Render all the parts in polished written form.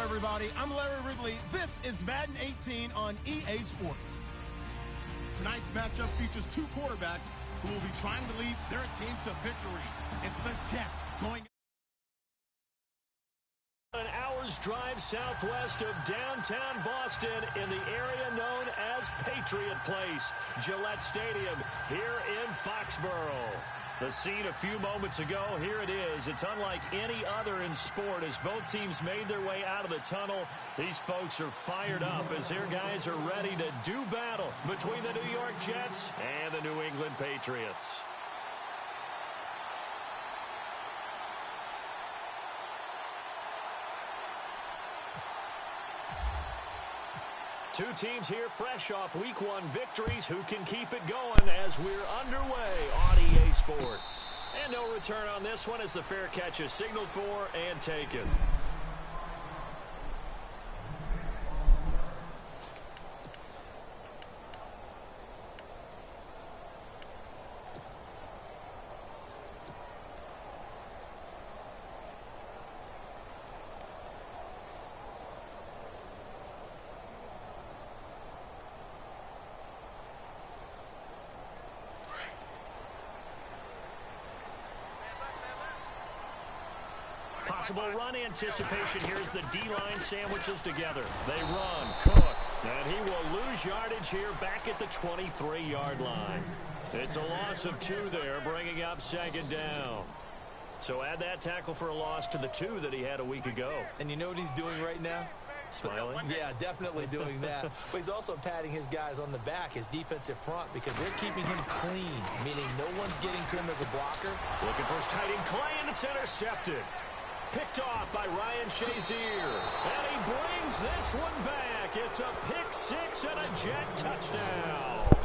everybody. I'm Larry Ridley. This is Madden 18 on EA Sports. Tonight's matchup features two quarterbacks who will be trying to lead their team to victory. It's the Jets going... An hour's drive southwest of downtown Boston in the area known as Patriot Place, Gillette Stadium here in Foxborough. The scene a few moments ago, here it is. It's unlike any other in sport as both teams made their way out of the tunnel. These folks are fired up as their guys are ready to do battle between the New York Jets and the New England Patriots. Two teams here fresh off Week 1 victories who can keep it going as we're underway on EA Sports. And no return on this one as the fair catch is signaled for and taken. Possible run anticipation here as the D-line sandwiches together. They run, Cook, and he will lose yardage here back at the 23-yard line. It's a loss of 2 there, bringing up second down. So add that tackle for a loss to the 2 that he had a week ago. And you know what he's doing right now? Smiling? Yeah, definitely doing that. But he's also patting his guys on the back, his defensive front, because they're keeping him clean, meaning no one's getting to him as a blocker. Looking for his tight end, Clay, and it's intercepted. Picked off by Ryan Shazier. And he brings this one back. It's a pick 6 and a Jet touchdown.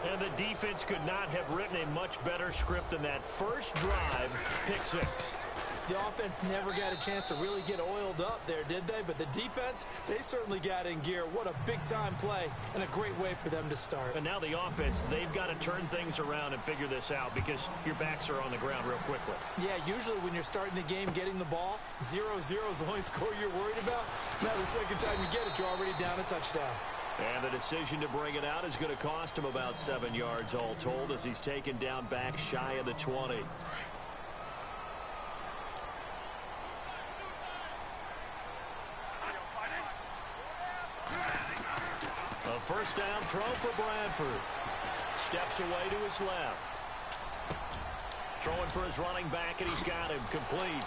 And the defense could not have written a much better script than that first drive, pick 6. The offense never got a chance to really get oiled up there, did they? But the defense, they certainly got in gear. What a big-time play and a great way for them to start. And now the offense, they've got to turn things around and figure this out because your backs are on the ground real quickly. Yeah, usually when you're starting the game getting the ball, 0-0 is the only score you're worried about. Now the second time you get it, you're already down a touchdown. And the decision to bring it out is going to cost him about 7 yards all told as he's taken down back shy of the 20. A first down throw for Bradford. Steps away to his left. Throwing for his running back, and he's got him complete.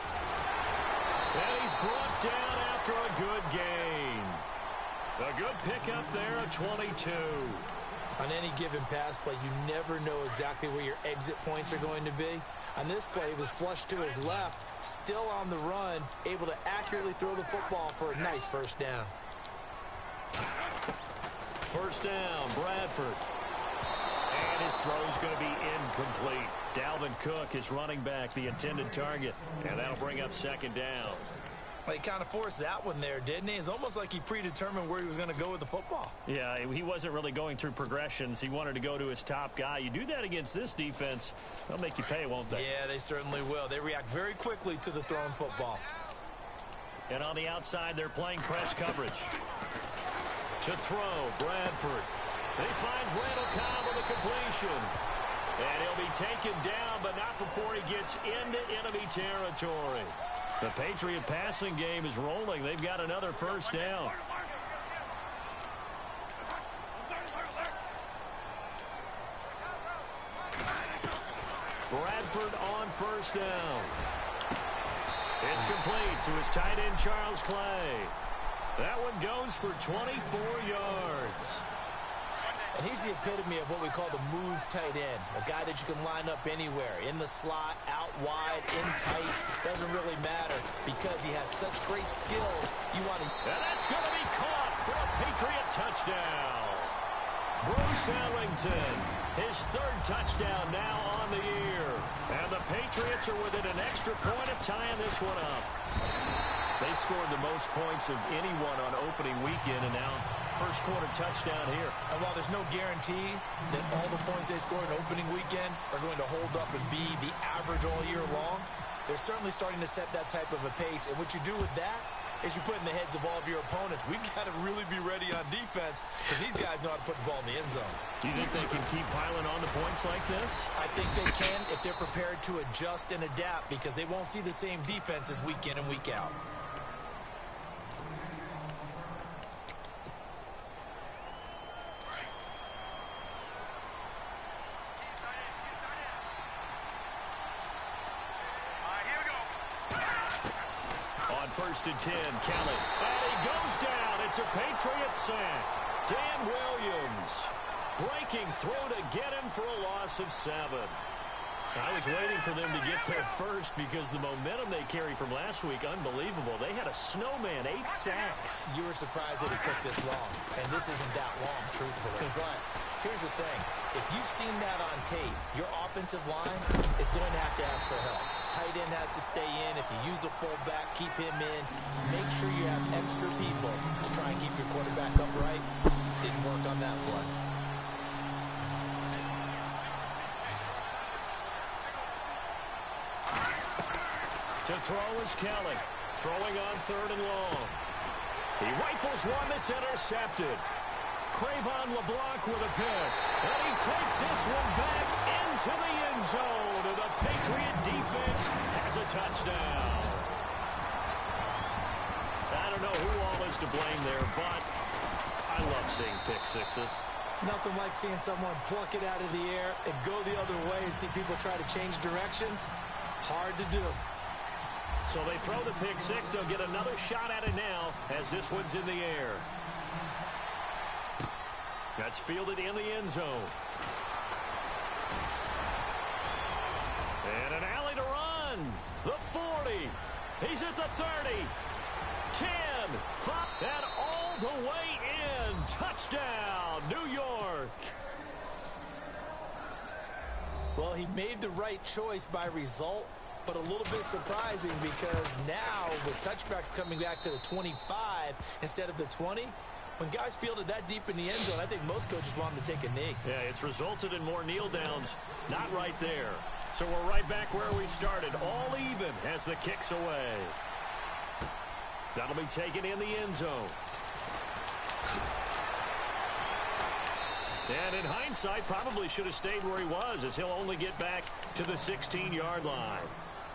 And he's brought down after a good gain. A good pickup there, a 22. On any given pass play, you never know exactly where your exit points are going to be. On this play, he was flushed to his left, still on the run, able to accurately throw the football for a nice first down. First down, Bradford. And his throw is going to be incomplete. Dalvin Cook is running back, the intended target. And that'll bring up second down. Well, he kind of forced that one there, didn't he? It's almost like he predetermined where he was going to go with the football. Yeah, he wasn't really going through progressions. He wanted to go to his top guy. You do that against this defense, they'll make you pay, won't they? Yeah, they certainly will. They react very quickly to the thrown football. And on the outside, they're playing press coverage. To throw, Bradford. He finds Randall Cobb with a completion. And he'll be taken down, but not before he gets into enemy territory. The Patriot passing game is rolling. They've got another first down. Bradford on first down. It's complete to his tight end, Charles Clay. That one goes for 24 yards. And he's the epitome of what we call the move tight end. A guy that you can line up anywhere. In the slot, out wide, in tight. Doesn't really matter because he has such great skills. You want to... And that's going to be caught for a Patriot touchdown. Bruce Ellington, his third touchdown now on the year. And the Patriots are within an extra point of tying this one up. They scored the most points of anyone on opening weekend, and now first quarter touchdown here. And while there's no guarantee that all the points they scored in opening weekend are going to hold up and be the average all year long, They're certainly starting to set that type of a pace, and what you do with that is you put in the heads of all of your opponents. We've got to really be ready on defense because these guys know how to put the ball in the end zone. Do you think they can keep piling on the points like this? I think they can if they're prepared to adjust and adapt because they won't see the same defenses week in and week out. First and 10, Kelly. And he goes down. It's a Patriots sack. Dan Williams breaking through to get him for a loss of 7. I was waiting for them to get there first because the momentum they carry from last week, unbelievable. They had a snowman, 8 sacks. You were surprised that it took this long, and this isn't that long, truthfully. But here's the thing. If you've seen that on tape, your offensive line is going to have to ask for help. Tight end has to stay in. If you use a fullback, keep him in. Make sure you have extra people to try and keep your quarterback upright. Didn't work on that play. To throw is Kelly. Throwing on 3rd and long. He rifles one that's intercepted. Crayvon LeBlanc with a pick. And he takes this one back into the end zone. And the Patriot defense has a touchdown. I don't know who all is to blame there, but I love seeing pick sixes. Nothing like seeing someone pluck it out of the air and go the other way and see people try to change directions. Hard to do. So they throw the pick six. They'll get another shot at it now as this one's in the air. That's fielded in the end zone. And an alley to run. The 40. He's at the 30. 10. 5. And all the way in. Touchdown, New York. Well, he made the right choice by result, but a little bit surprising because now with touchbacks coming back to the 25 instead of the 20, when guys fielded that deep in the end zone, I think most coaches want them to take a knee. Yeah, it's resulted in more kneel downs. Not right there. So we're right back where we started. All even as the kick's away. That'll be taken in the end zone. And in hindsight, probably should have stayed where he was as he'll only get back to the 16-yard line.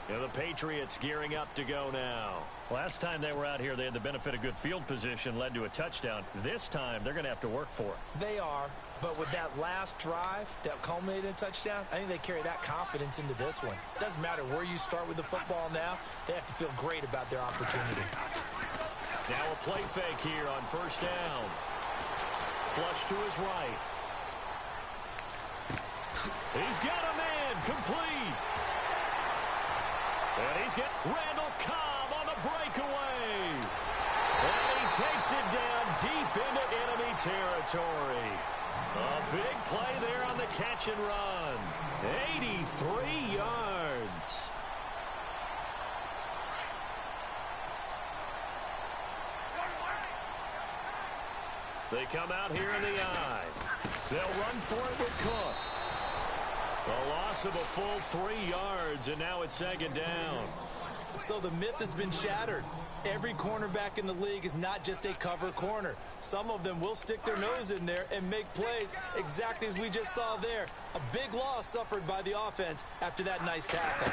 And the Patriots gearing up to go now. Last time they were out here, they had the benefit of good field position, led to a touchdown. This time, they're going to have to work for it. They are, but with that last drive that culminated in a touchdown, I think they carry that confidence into this one. Doesn't matter where you start with the football now, they have to feel great about their opportunity. Now a play fake here on first down. Flush to his right. He's got a man, complete. And he's got Randall Cobb on the breakaway. And he takes it down deep into enemy territory. A big play there on the catch and run. 83 yards. They come out here in the eye. They'll run for it with Cook. A loss of a full 3 yards, and now it's 2nd down. So the myth has been shattered. Every cornerback in the league is not just a cover corner. Some of them will stick their nose in there and make plays exactly as we just saw there. A big loss suffered by the offense after that nice tackle.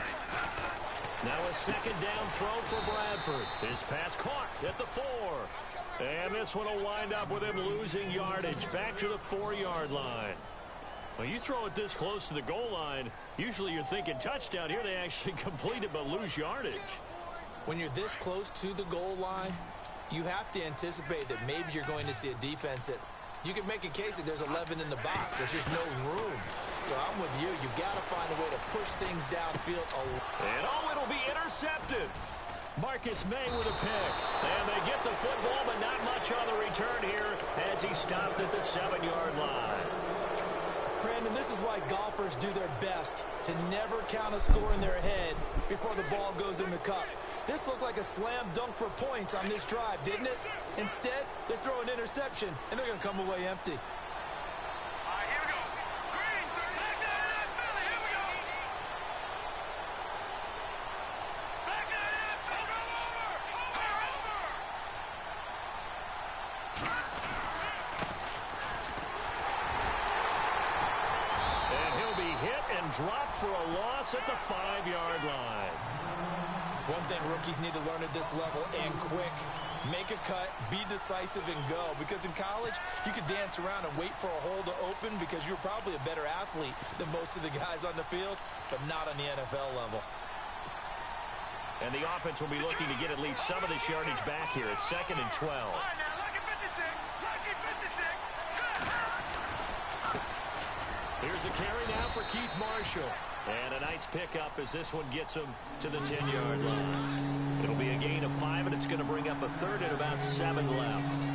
Now a 2nd down throw for Bradford. His pass caught at the 4. And this one will wind up with him losing yardage back to the 4-yard line. Well, you throw it this close to the goal line, usually you're thinking touchdown. Here they actually complete it but lose yardage. When you're this close to the goal line, you have to anticipate that maybe you're going to see a defense that you can make a case that there's 11 in the box. There's just no room. So I'm with you. You got to find a way to push things downfield. And it'll be intercepted. Marcus May with a pick. And they get the football, but not much on the return here as he stopped at the 7-yard line. Brandon, this is why golfers do their best to never count a score in their head before the ball goes in the cup. This looked like a slam dunk for points on this drive, didn't it? Instead, they throw an interception, and they're going to come away empty. dropped for a loss at the 5-yard line. One thing rookies need to learn at this level, and quick. Make a cut, be decisive, and go. Because in college, you could dance around and wait for a hole to open because you're probably a better athlete than most of the guys on the field, but not on the NFL level. And the offense will be looking to get at least some of this yardage back here. It's 2nd and 12. Here's a carry now for Keith Marshall. And a nice pickup as this one gets him to the 10-yard line. It'll be a gain of 5, and it's going to bring up a 3rd and about 7 left.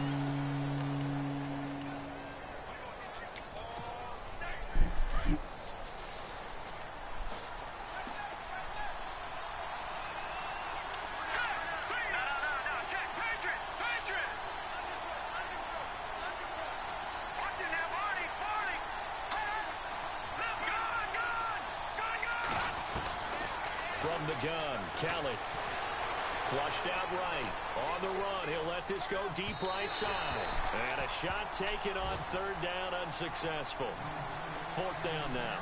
From the gun, Kelly. Flushed out right. On the run, he'll let this go deep right side. And a shot taken on 3rd down, unsuccessful. 4th down now.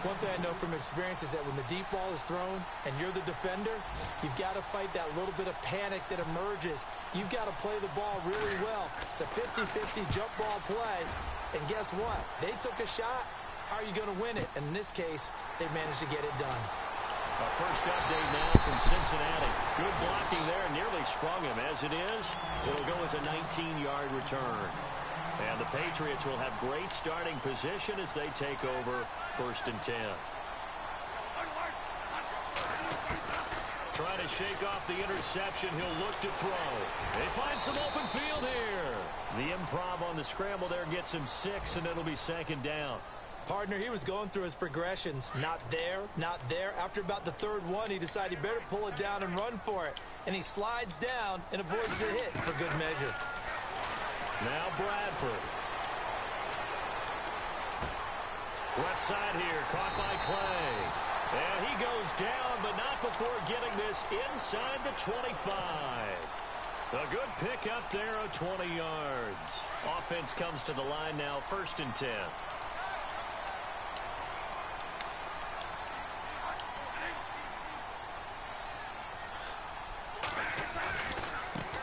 One thing I know from experience is that when the deep ball is thrown and you're the defender, you've got to fight that little bit of panic that emerges. You've got to play the ball really well. It's a 50-50 jump ball play. And guess what? They took a shot. How are you going to win it? And in this case, they managed to get it done. A first update now from Cincinnati. Good blocking there, nearly sprung him. As it is, it'll go as a 19-yard return. And the Patriots will have great starting position as they take over 1st and 10. Trying to shake off the interception. He'll look to throw. They find some open field here. The improv on the scramble there gets him 6, and it'll be 2nd down. Partner, he was going through his progressions. Not there, not there. After about the 3rd one, he decided he better pull it down and run for it. And he slides down and avoids the hit for good measure. Now Bradford. Left side here, caught by Clay. And he goes down, but not before getting this inside the 25. A good pickup there of 20 yards. Offense comes to the line now, 1st and 10.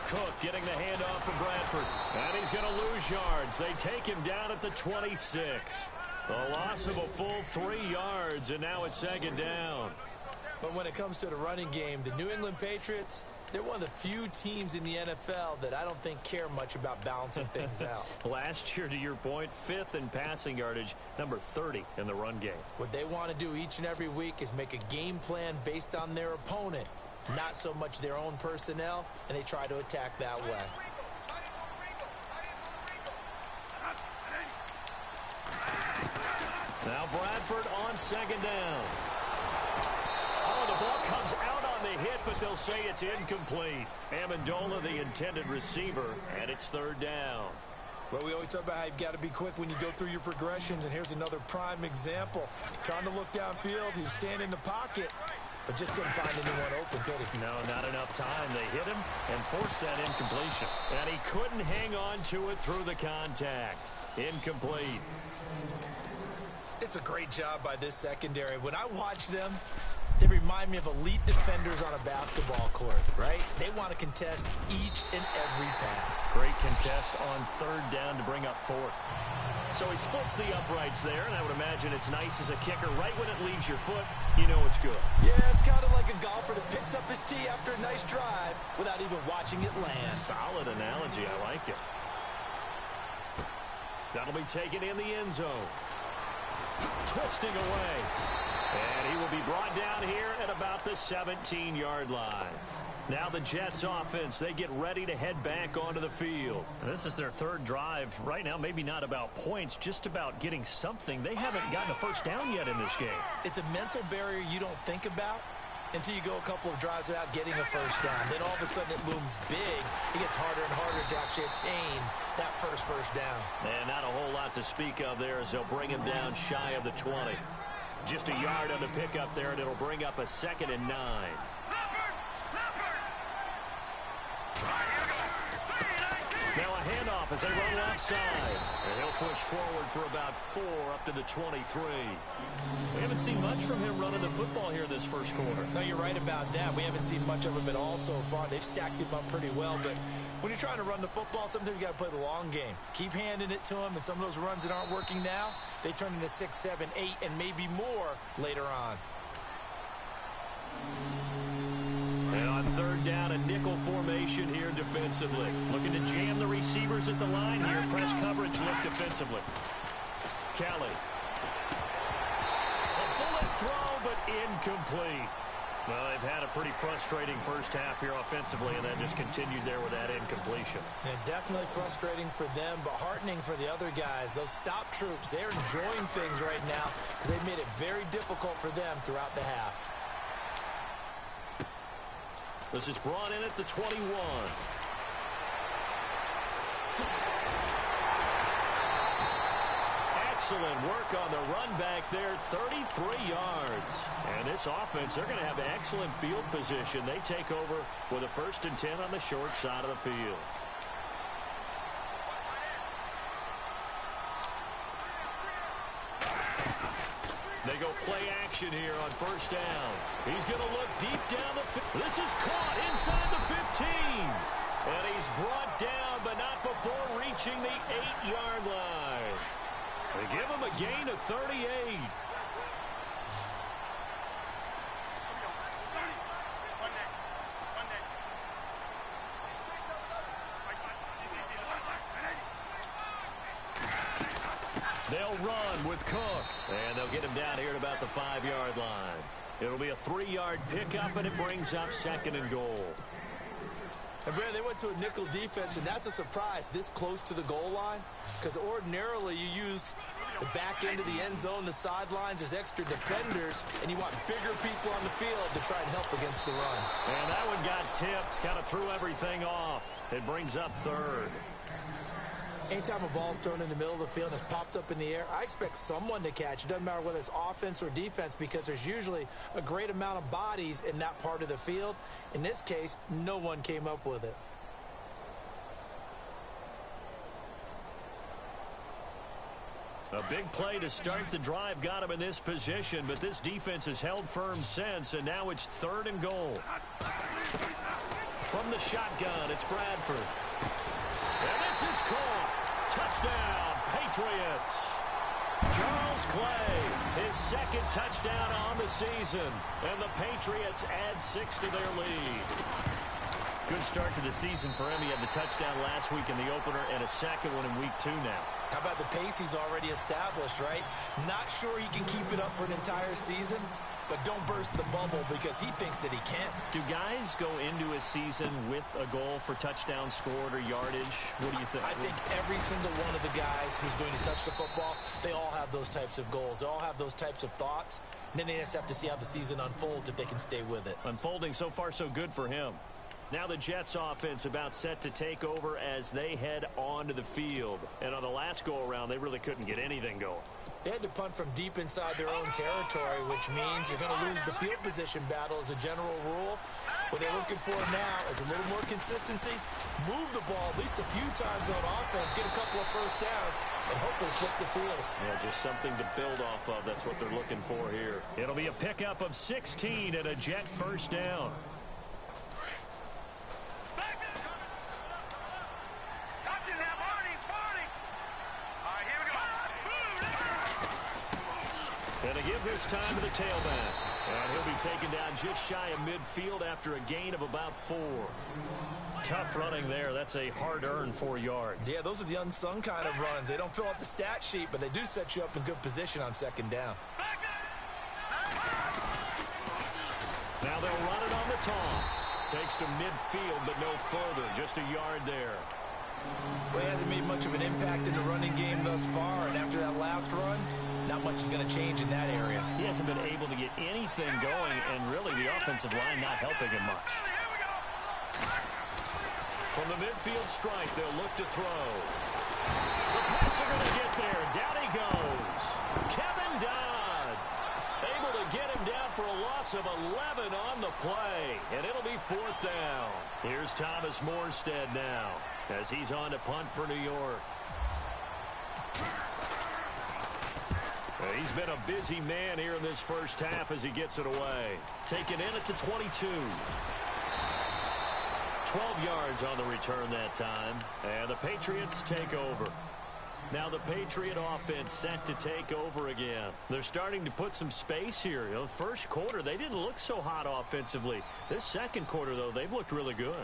Cook getting the handoff from Bradford. And he's going to lose yards. They take him down at the 26. A loss of a full 3 yards, and now it's 2nd down. But when it comes to the running game, the New England Patriots, they're one of the few teams in the NFL that I don't think care much about balancing things out. Last year, to your point, 5th in passing yardage, number 30 in the run game. What they want to do each and every week is make a game plan based on their opponent, not so much their own personnel, and they try to attack that way. Now Bradford on 2nd down. Oh, the ball comes out on the hit, but they'll say it's incomplete. Amendola, the intended receiver, and it's 3rd down. Well, we always talk about how you've got to be quick when you go through your progressions, and here's another prime example. Trying to look downfield, he's standing in the pocket, but just couldn't find anyone open, could he? No, not enough time. They hit him and forced that incompletion. And he couldn't hang on to it through the contact. Incomplete. It's a great job by this secondary. When I watch them, they remind me of elite defenders on a basketball court, right? They want to contest each and every pass. Great contest on 3rd down to bring up 4th. So he splits the uprights there, and I would imagine it's nice as a kicker. Right when it leaves your foot, you know it's good. Yeah, it's kind of like a golfer that picks up his tee after a nice drive without even watching it land. Solid analogy. I like it. That'll be taken in the end zone. Twisting away. And he will be brought down here at about the 17-yard line. Now the Jets offense, they get ready to head back onto the field. And this is their 3rd drive. Right now, maybe not about points, just about getting something. They haven't gotten a first down yet in this game. It's a mental barrier you don't think about until you go a couple of drives without getting a first down. Then all of a sudden it looms big. It gets harder and harder to actually attain that first down. And not a whole lot to speak of there as they'll bring him down shy of the 20. Just a yard on the pickup there, and it'll bring up a 2nd and 9. Now a handoff off as they run left side. And he'll push forward for about 4 up to the 23. We haven't seen much from him running the football here in this first quarter. No, you're right about that. We haven't seen much of him at all so far. They've stacked him up pretty well, but when you're trying to run the football, sometimes you got to play the long game. Keep handing it to him, and some of those runs that aren't working now, they turn into 6, 7, 8, and maybe more later on. And on third down, a nickel formation here defensively. Looking to jam the receivers at the line here. Press coverage look defensively. Kelly. A bullet throw, but incomplete. Well, they've had a pretty frustrating first half here offensively, and that just continued there with that incompletion. Yeah, definitely frustrating for them, but heartening for the other guys. Those stop troops, they're enjoying things right now because they've made it very difficult for them throughout the half. This is brought in at the 21. Excellent work on the run back there, 33 yards. And this offense, they're going to have excellent field position. They take over with a 1st and 10 on the short side of the field. They go play action here on 1st down. He's going to look deep down the field. This is caught inside the 15. And he's brought down, but not before reaching the 8-yard line. They give him a gain of 38. They'll run with Cook. And they'll get him down here at about the 5-yard line. It'll be a 3-yard pickup, and it brings up 2nd and goal. And Brad, they went to a nickel defense, and that's a surprise this close to the goal line, because ordinarily you use the back end of the end zone, the sidelines as extra defenders, and you want bigger people on the field to try and help against the run. And that one got tipped, kind of threw everything off. It brings up 3rd. Anytime a ball's thrown in the middle of the field and it's popped up in the air, I expect someone to catch. It doesn't matter whether it's offense or defense, because there's usually a great amount of bodies in that part of the field. In this case, no one came up with it. A big play to start the drive got him in this position, but this defense has held firm since, and now it's 3rd and goal. From the shotgun, it's Bradford. And this is caught. Touchdown, Patriots. Charles Clay, his 2nd touchdown on the season. And the Patriots add 6 to their lead. Good start to the season for him. He had the touchdown last week in the opener and a 2nd one in week 2 now. How about the pace he's already established, right? Not sure he can keep it up for an entire season, but don't burst the bubble because he thinks that he can. Do guys go into a season with a goal for touchdown scored or yardage? What do you think? I think every single one of the guys who's going to touch the football, they all have those types of goals. They all have those types of thoughts. And then they just have to see how the season unfolds if they can stay with it. Unfolding so far so good for him. Now the Jets offense about set to take over as they head onto the field. And on the last go-around, they really couldn't get anything going. They had to punt from deep inside their own territory, which means you're going to lose the field position battle as a general rule. What they're looking for now is a little more consistency, move the ball at least a few times on offense, get a couple of 1st downs, and hopefully flip the field. Yeah, just something to build off of. That's what they're looking for here. It'll be a pickup of 16 and a Jet 1st down. And to give this time to the tailback. And he'll be taken down just shy of midfield after a gain of about 4. Tough running there. That's a hard-earned 4 yards. Yeah, those are the unsung kind of runs. They don't fill up the stat sheet, but they do set you up in good position on 2nd down. Now they'll run it on the toss. Takes to midfield, but no further. Just a yard there. Well, he hasn't made much of an impact in the running game thus far, and after that last run, not much is going to change in that area. He hasn't been able to get anything going, and really the offensive line not helping him much. From the midfield strike, they'll look to throw. The Pats are going to get there. Down he goes. Kevin Dodd able to get him down for a loss of 11 on the play, and it'll be 4th down. Here's Thomas Morstead now as he's on to punt for New York. He's been a busy man here in this first half as he gets it away. Taken in at the 22. 12 yards on the return that time. And the Patriots take over. Now the Patriot offense set to take over again. They're starting to put some space here. The first quarter, they didn't look so hot offensively. This second quarter, though, they've looked really good.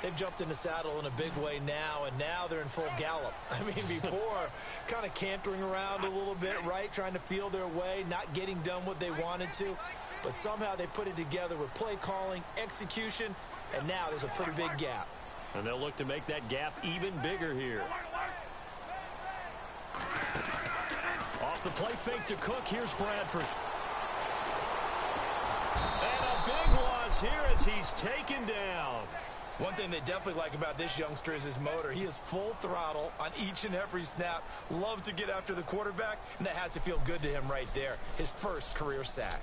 They've jumped in the saddle in a big way now, and now they're in full gallop. I mean, before, kind of cantering around a little bit, right, trying to feel their way, not getting done what they wanted to. But somehow they put it together with play calling, execution, and now there's a pretty big gap. And they'll look to make that gap even bigger here. Off the play fake to Cook, here's Bradford. And a big loss here as he's taken down. One thing they definitely like about this youngster is his motor. He is full throttle on each and every snap. Loves to get after the quarterback, and that has to feel good to him right there. His first career sack.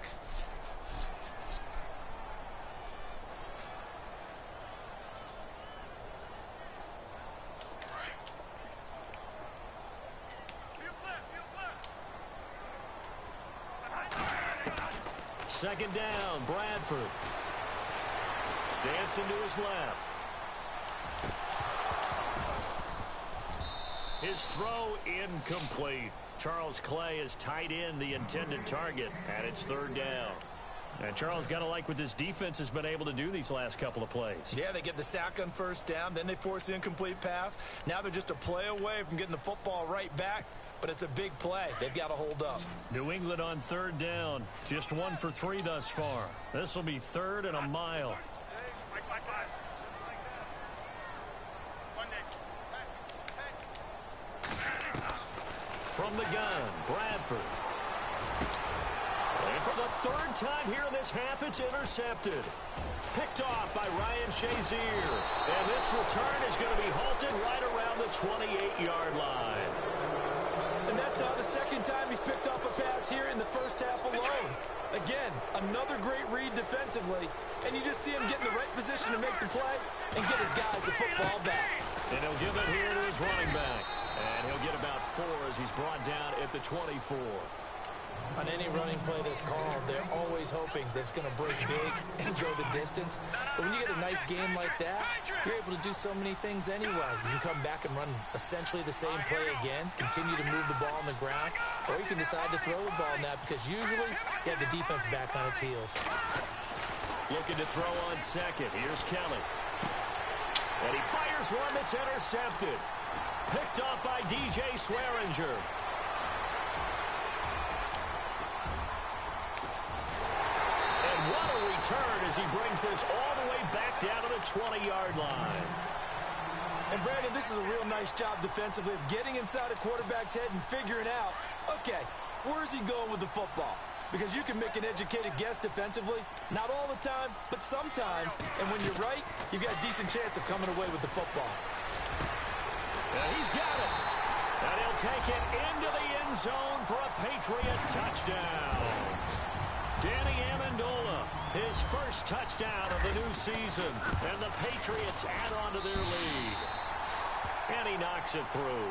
Second down, Bradford. Dancing to his left. His throw incomplete. Charles Clay has tied in the intended target, and it's third down. And Charles, got to like what this defense has been able to do these last couple of plays. Yeah, they get the sack on first down, then they force the incomplete pass. Now they're just a play away from getting the football right back. But it's a big play. They've got to hold up. New England on third down. Just 1 for 3 thus far. This will be third and a mile. From the gun, Bradford. And for the third time here in this half, it's intercepted. Picked off by Ryan Shazier. And this return is going to be halted right around the 28-yard line. And that's now the second time he's picked off a pass here in the first half alone. Again, another great read defensively. And you just see him get in the right position to make the play and get his guys the football back. And he'll give it here to his running back. And he'll get about 4 as he's brought down at the 24. On any running play that's called, they're always hoping that it's going to break big and go the distance. But when you get a nice game like that, you're able to do so many things anyway. You can come back and run essentially the same play again, continue to move the ball on the ground, or you can decide to throw the ball now because usually you have the defense back on its heels. Looking to throw on second. Here's Kelly. And he fires one that's intercepted. Picked off by DJ Swearinger. What a return as he brings this all the way back down to the 20-yard line. And, Brandon, this is a real nice job defensively of getting inside a quarterback's head and figuring out, okay, where's he going with the football? Because you can make an educated guess defensively, not all the time, but sometimes. And when you're right, you've got a decent chance of coming away with the football. And he's got it. And he'll take it into the end zone for a Patriot touchdown. Danny Amendola, his first touchdown of the new season. And the Patriots add on to their lead. And he knocks it through.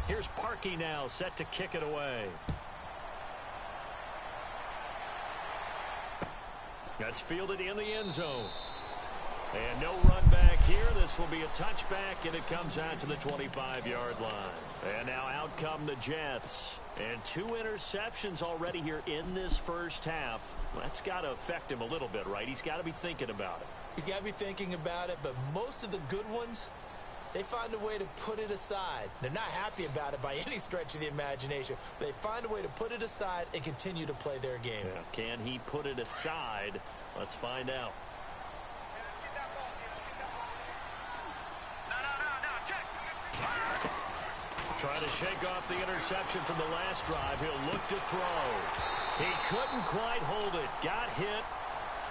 Here's Parkey now, set to kick it away. That's fielded in the end zone. And no run back here. This will be a touchback, and it comes out to the 25-yard line. And now out come the Jets. And 2 interceptions already here in this first half. That's got to affect him a little bit, right? He's got to be thinking about it. He's got to be thinking about it, but most of the good ones, they find a way to put it aside. They're not happy about it by any stretch of the imagination. But they find a way to put it aside and continue to play their game. Yeah. Can he put it aside? Let's find out. Trying to shake off the interception from the last drive. He'll look to throw. He couldn't quite hold it. Got hit.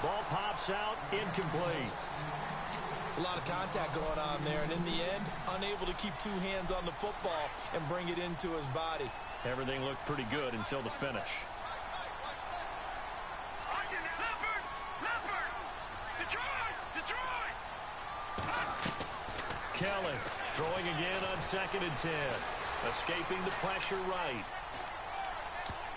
Ball pops out. Incomplete. It's a lot of contact going on there, and in the end, unable to keep two hands on the football and bring it into his body. Everything looked pretty good until the finish. Kelly throwing again on 2nd and 10. Escaping the pressure right.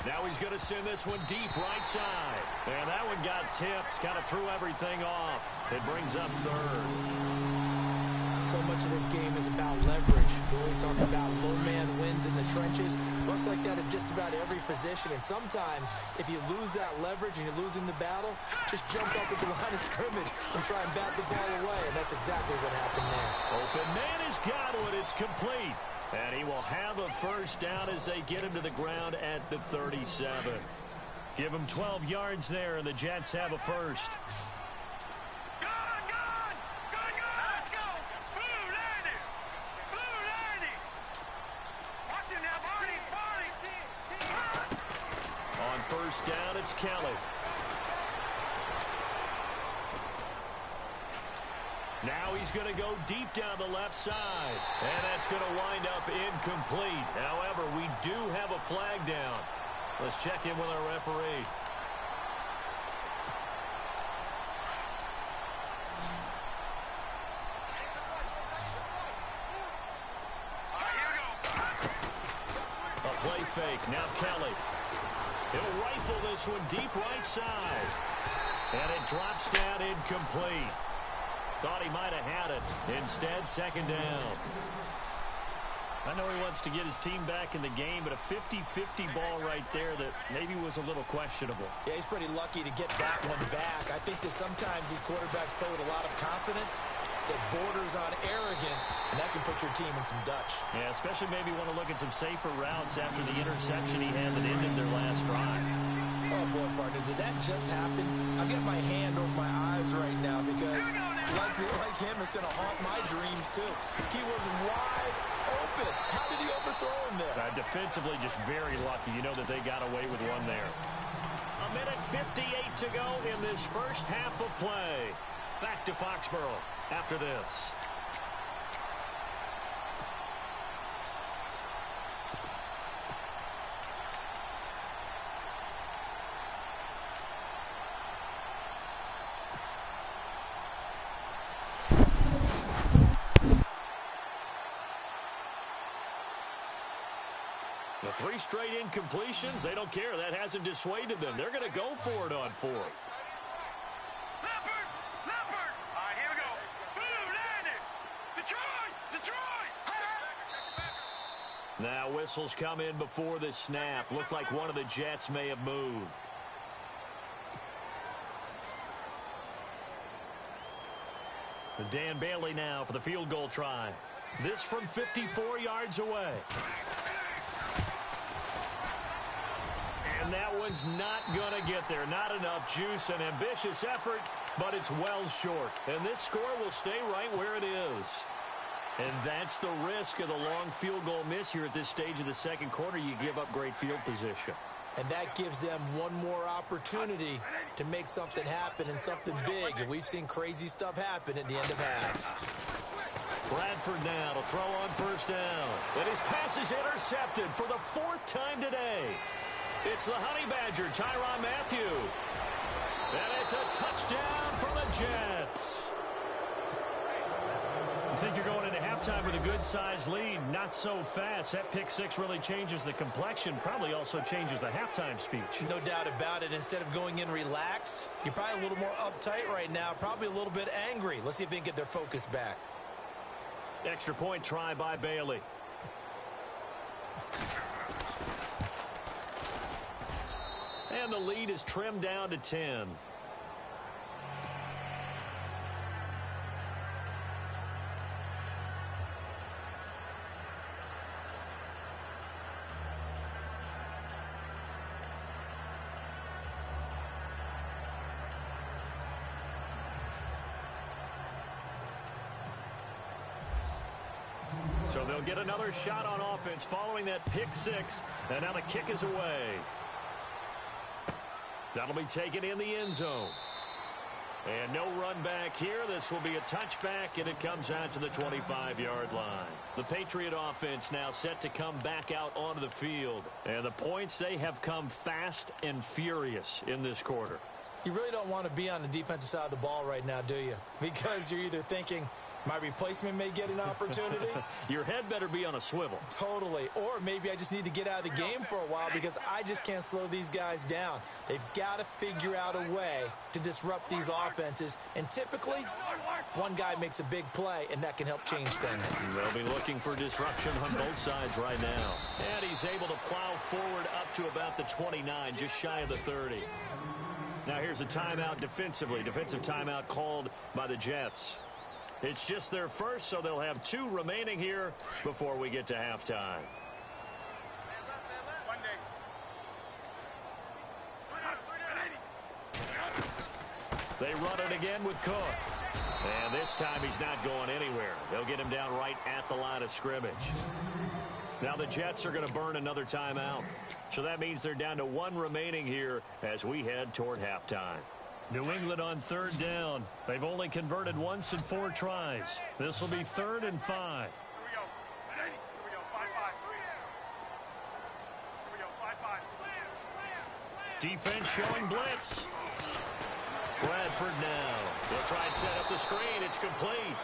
Now he's going to send this one deep right side. And that one got tipped. Kind of threw everything off. It brings up 3rd. So much of this game is about leverage. We always talk about low man wins in the trenches. Looks like that at just about every position. And sometimes, if you lose that leverage and you're losing the battle, just jump up at the line of scrimmage and try and bat the ball away. And that's exactly what happened there. Open man is Godwin. It's complete. And he will have a first down as they get him to the ground at the 37. Give him 12 yards there, and the Jets have a first. First down, it's Kelly. Now he's going to go deep down the left side. And that's going to wind up incomplete. However, we do have a flag down. Let's check in with our referee. A play fake. Now Kelly. He'll rifle this one deep right side. And it drops down incomplete. Thought he might have had it. Instead, 2nd down. I know he wants to get his team back in the game, but a 50-50 ball right there that maybe was a little questionable. Yeah, he's pretty lucky to get that one back. I think that sometimes these quarterbacks play with a lot of confidence that borders on arrogance, and that can put your team in some Dutch. Yeah, especially maybe want to look at some safer routes after the interception he had that ended their last drive. Oh, boy, partner, did that just happen? I've got my hand over my eyes right now because, like him, it's going to haunt my dreams, too. He was wide open. How did he overthrow him there? Defensively, just very lucky. You know that they got away with one there. 1:58 to go in this first half of play. Back to Foxborough after this. The 3 straight incompletions, they don't care. That hasn't dissuaded them. They're going to go for it on 4th. Now whistles come in before the snap. Looked like one of the Jets may have moved. Dan Bailey now for the field goal try. This from 54 yards away. And that one's not going to get there. Not enough juice. An ambitious effort, but it's well short. And this score will stay right where it is. And that's the risk of the long field goal miss here at this stage of the second quarter. You give up great field position. And that gives them one more opportunity to make something happen and something big. And we've seen crazy stuff happen at the end of halves. Bradford now to throw on first down. And his pass is intercepted for the 4th time today. It's the Honey Badger, Tyrann Mathieu. And it's a touchdown for the Jets. You think you're going into halftime with a good-sized lead. Not so fast. That pick 6 really changes the complexion. Probably also changes the halftime speech. No doubt about it. Instead of going in relaxed, you're probably a little more uptight right now. Probably a little bit angry. Let's see if they can get their focus back. Extra point try by Bailey. And the lead is trimmed down to 10. So So they'll get another shot on offense following that pick six. And now the kick is away. That'll be taken in the end zone. And no run back here. This will be a touchback, and it comes out to the 25-yard line. The Patriot offense now set to come back out onto the field. And the points, they have come fast and furious in this quarter. You really don't want to be on the defensive side of the ball right now, do you? Because you're either thinking, my replacement may get an opportunity. Your head better be on a swivel. Totally. Or maybe I just need to get out of the game for a while because I just can't slow these guys down. They've got to figure out a way to disrupt these offenses. And typically, one guy makes a big play, and that can help change things. They'll be looking for disruption on both sides right now. And he's able to plow forward up to about the 29, just shy of the 30. Now here's a timeout defensively. Defensive timeout called by the Jets. It's just their first, so they'll have 2 remaining here before we get to halftime. They run it again with Cook. And this time he's not going anywhere. They'll get him down right at the line of scrimmage. Now the Jets are going to burn another timeout. So that means they're down to 1 remaining here as we head toward halftime. New England on 3rd down. They've only converted once in 4 tries. This will be 3rd and 5. Defense showing blitz. Bradford now. They'll try and set up the screen. It's complete.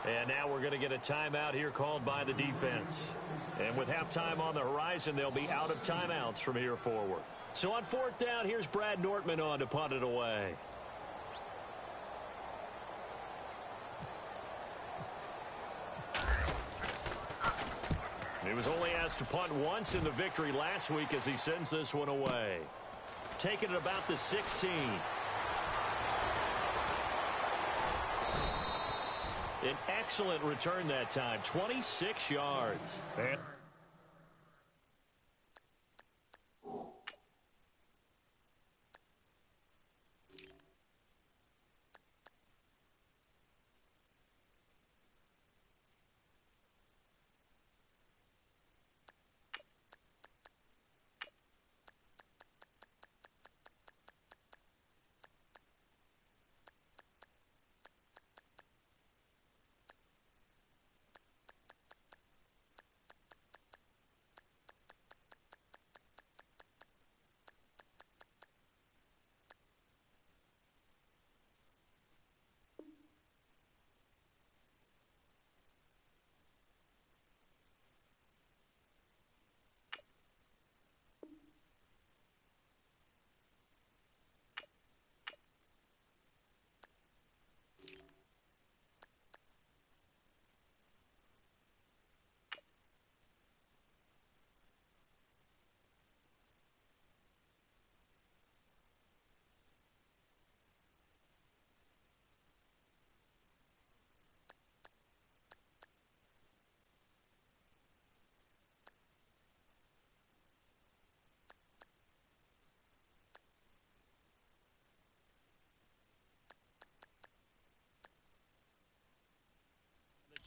And now we're going to get a timeout here called by the defense. And with halftime on the horizon, they'll be out of timeouts from here forward. So on 4th down, here's Brad Nortman on to punt it away. He was only asked to punt once in the victory last week as he sends this one away. Taking it about the 16. An excellent return that time, 26 yards. And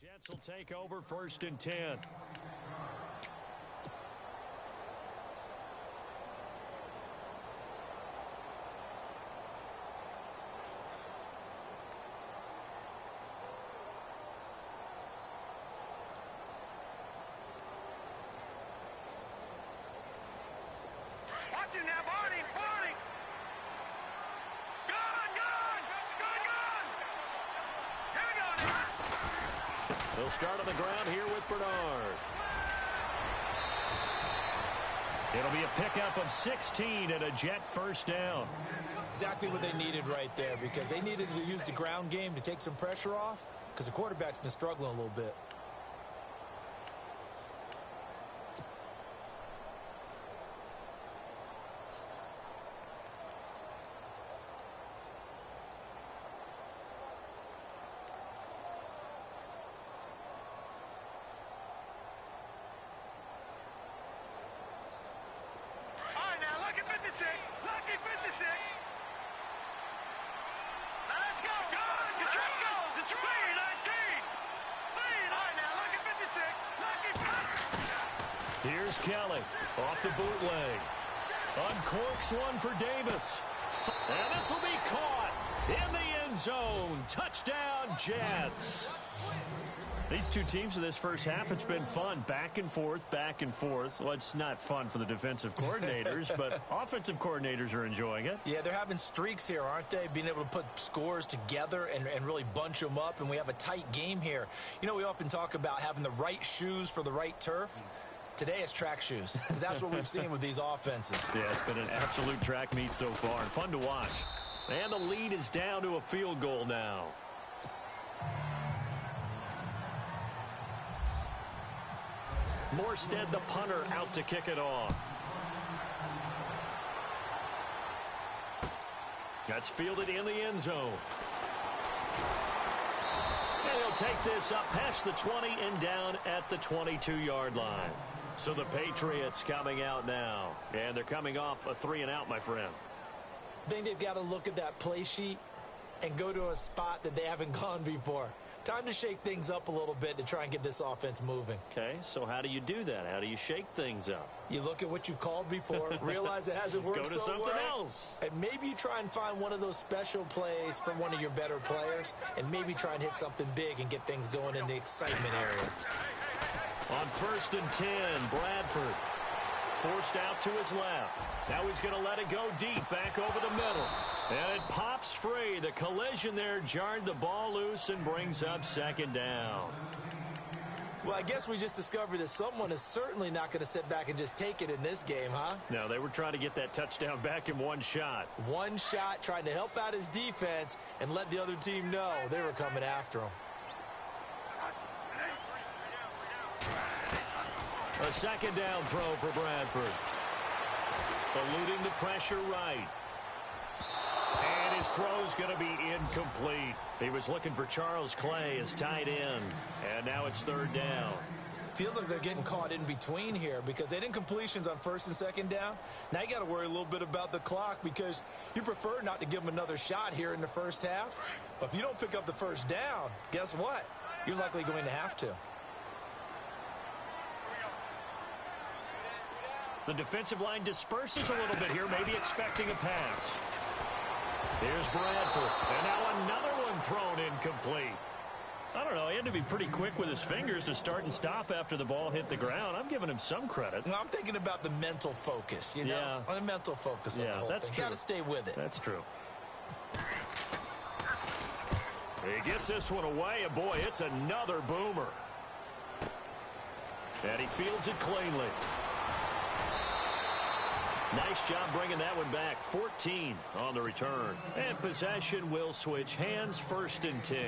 Jets will take over 1st and 10. Watch it now, Barney! Barney! Gone! Here we go now! They'll start on the ground here with Bernard. It'll be a pickup of 16 and a Jet 1st down. Exactly what they needed right there because they needed to use the ground game to take some pressure off because the quarterback's been struggling a little bit. Here's Kelly off the bootleg. Uncorks one for Davis. And this will be caught in the end zone. Touchdown, Jets. These two teams in this first half, it's been fun. Back and forth, back and forth. Well, it's not fun for the defensive coordinators, but offensive coordinators are enjoying it. Yeah, they're having streaks here, aren't they? Being able to put scores together and really bunch them up, and we have a tight game here. You know, we often talk about having the right shoes for the right turf. Today it's track shoes, because that's what we've seen with these offenses. Yeah, it's been an absolute track meet so far, and fun to watch. And the lead is down to a field goal now. Morstead, the punter, out to kick it off. That's fielded in the end zone. And he'll take this up past the 20 and down at the 22-yard line. So the Patriots coming out now. And they're coming off a 3-and-out, my friend. I think they've got to look at that play sheet and go to a spot that they haven't gone before. Time to shake things up a little bit to try and get this offense moving. Okay, so how do you do that? How do you shake things up? You look at what you've called before, realize it hasn't worked so well. Go to something else. And maybe you try and find one of those special plays from one of your better players, and maybe try and hit something big and get things going in the excitement area. On 1st and 10, Bradford forced out to his left. Now he's going to let it go deep, back over the middle. And it pops free. The collision there jarred the ball loose and brings up 2nd down. Well, I guess we just discovered that someone is certainly not going to sit back and just take it in this game, huh? No, they were trying to get that touchdown back in one shot. One shot, trying to help out his defense and let the other team know they were coming after him. A 2nd down throw for Bradford. Eluding the pressure right. And his throw's going to be incomplete. He was looking for Charles Clay as tight end. And now it's 3rd down. Feels like they're getting caught in between here because they didn't completions on 1st and 2nd down. Now you got to worry a little bit about the clock because you prefer not to give them another shot here in the first half. But if you don't pick up the 1st down, guess what? You're likely going to have to. The defensive line disperses a little bit here, maybe expecting a pass. Here's Bradford, and now another one thrown incomplete. I don't know, he had to be pretty quick with his fingers to start and stop after the ball hit the ground. I'm giving him some credit. Well, I'm thinking about the mental focus, you know? Yeah. The mental focus of the whole that's thing. true. Got to stay with it. That's true. He gets this one away, and boy, it's another boomer. And he fields it cleanly. Nice job bringing that one back. 14 on the return. And possession will switch hands, 1st and 10.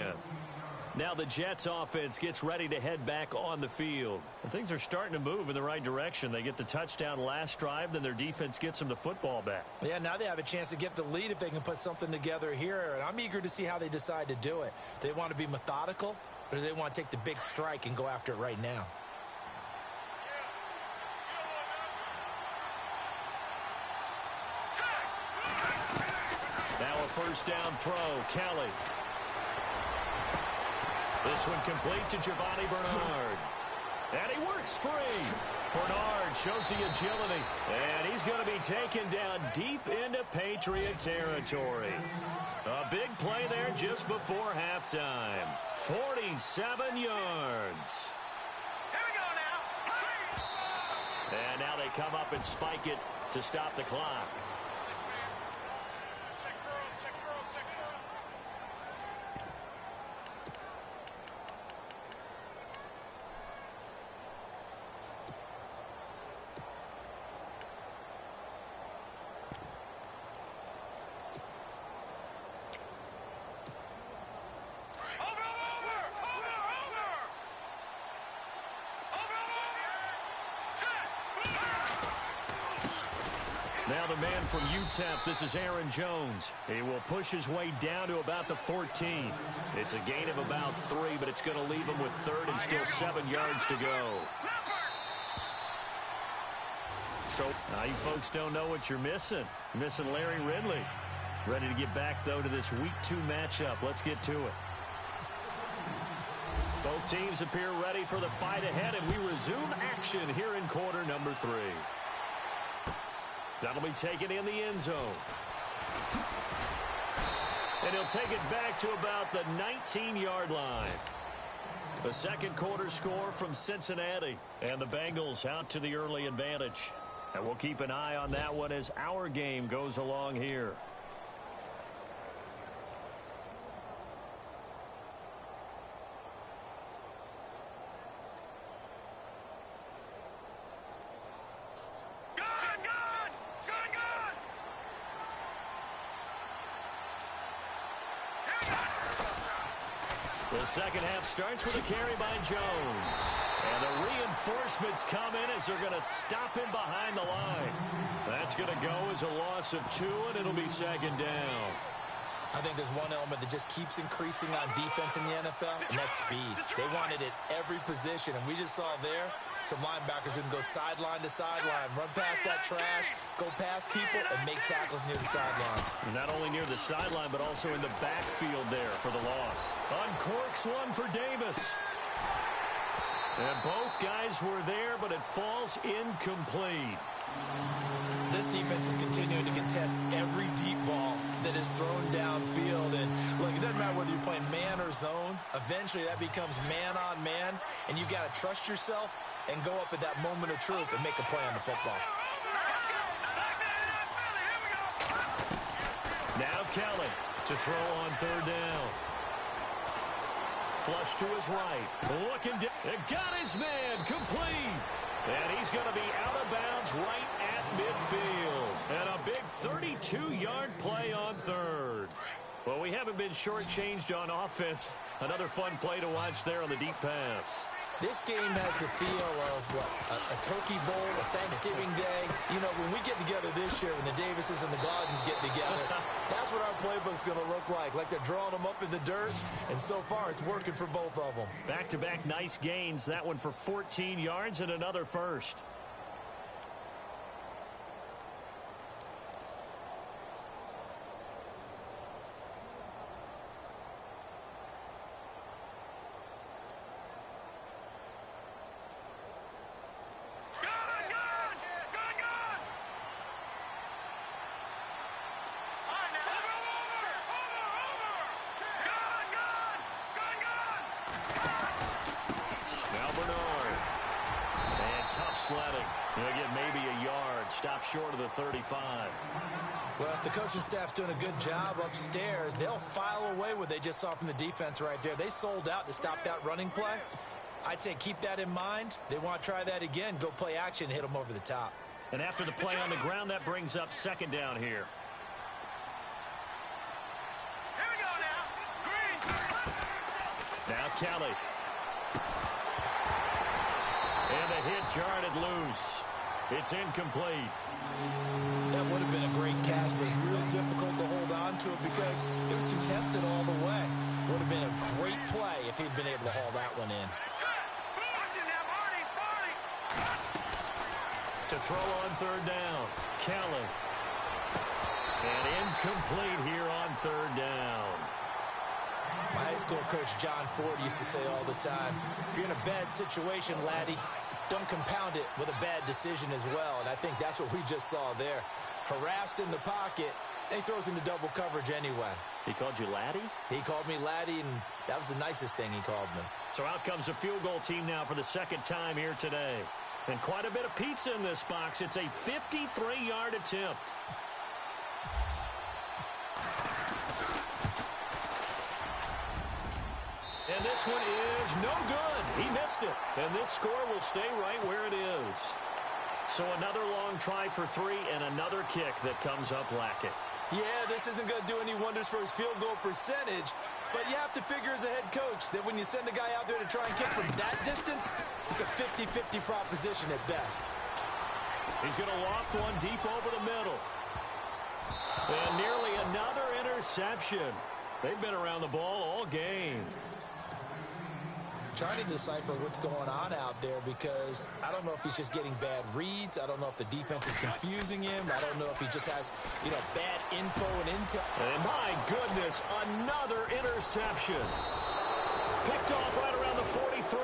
Now the Jets offense gets ready to head back on the field. And things are starting to move in the right direction. They get the touchdown last drive, then their defense gets them the football back. Yeah, now they have a chance to get the lead if they can put something together here. And I'm eager to see how they decide to do it. Do they want to be methodical, or do they want to take the big strike and go after it right now? Now a 1st down throw. Kelly. This one complete to Giovanni Bernard. And he works free. Bernard shows the agility. And he's going to be taken down deep into Patriot territory. A big play there just before halftime. 47 yards. Here we go now. And now they come up and spike it to stop the clock. Now the man from UTEP, this is Aaron Jones. He will push his way down to about the 14. It's a gain of about 3, but it's going to leave him with 3rd and still 7 yards to go. So now you folks don't know what you're missing. You're missing Larry Ridley. Ready to get back, though, to this Week 2 matchup. Let's get to it. Both teams appear ready for the fight ahead, and we resume action here in quarter number 3. That'll be taken in the end zone. And he'll take it back to about the 19-yard line. The second quarter score from Cincinnati. And the Bengals out to the early advantage. And we'll keep an eye on that one as our game goes along here. The second half starts with a carry by Jones. And the reinforcements come in as they're going to stop him behind the line. That's going to go as a loss of 2, and it'll be second down. I think there's one element that just keeps increasing on defense in the NFL, and that's speed. They want it at every position, and we just saw there some linebackers who can go sideline to sideline, run past that trash, go past people, and make tackles near the sidelines. Not only near the sideline, but also in the backfield there for the loss. Uncorks one for Davis. And both guys were there, but it falls incomplete. This defense is continuing to contest every deep ball that is thrown downfield. And, look, it doesn't matter whether you're playing man or zone. Eventually, that becomes man-on-man, and you've got to trust yourself and go up at that moment of truth and make a play on the football. Now Kelly to throw on third down. Flush to his right. Looking down. It got his man complete. And he's going to be out of bounds right at midfield. And a big 32-yard play on third. Well, we haven't been shortchanged on offense. Another fun play to watch there on the deep pass. This game has the feel of, a turkey bowl, a Thanksgiving day. You know, when we get together this year, when the Davises and the Gardens get together, that's what our playbook's going to look like. Like they're drawing them up in the dirt, and so far it's working for both of them. Back-to-back nice gains. That one for 14 yards and another first. He'll get maybe a yard, stop short of the 35. Well, if the coaching staff's doing a good job upstairs, they'll file away what they just saw from the defense right there. They sold out to stop that running play. I'd say keep that in mind. They want to try that again, go play action, hit them over the top. And after the play on the ground, that brings up second down here. Here we go now. Green. Now Kelly. And the hit jarred it loose. It's incomplete. That would have been a great catch, but real difficult to hold on to it because it was contested all the way. Would have been a great play if he'd been able to haul that one in. To throw on third down, Kelly. And incomplete here on third down. My high school coach, John Ford, used to say all the time, if you're in a bad situation, laddie, don't compound it with a bad decision as well. And I think that's what we just saw there. Harassed in the pocket, and he throws into double coverage anyway. He called you laddie? He called me laddie, and that was the nicest thing he called me. So out comes a field goal team now for the second time here today. And quite a bit of pizza in this box. It's a 53-yard attempt. And this one is no good. He missed it. And this score will stay right where it is. So another long try for 3 and another kick that comes up lacking. Yeah, this isn't going to do any wonders for his field goal percentage. But you have to figure as a head coach that when you send a guy out there to try and kick from that distance, it's a 50-50 proposition at best. He's going to loft one deep over the middle. And nearly another interception. They've been around the ball all game. Trying to decipher what's going on out there because I don't know if he's just getting bad reads. I don't know if the defense is confusing him. I don't know if he just has, bad info and intel. And my goodness, another interception. Picked off right around the 43.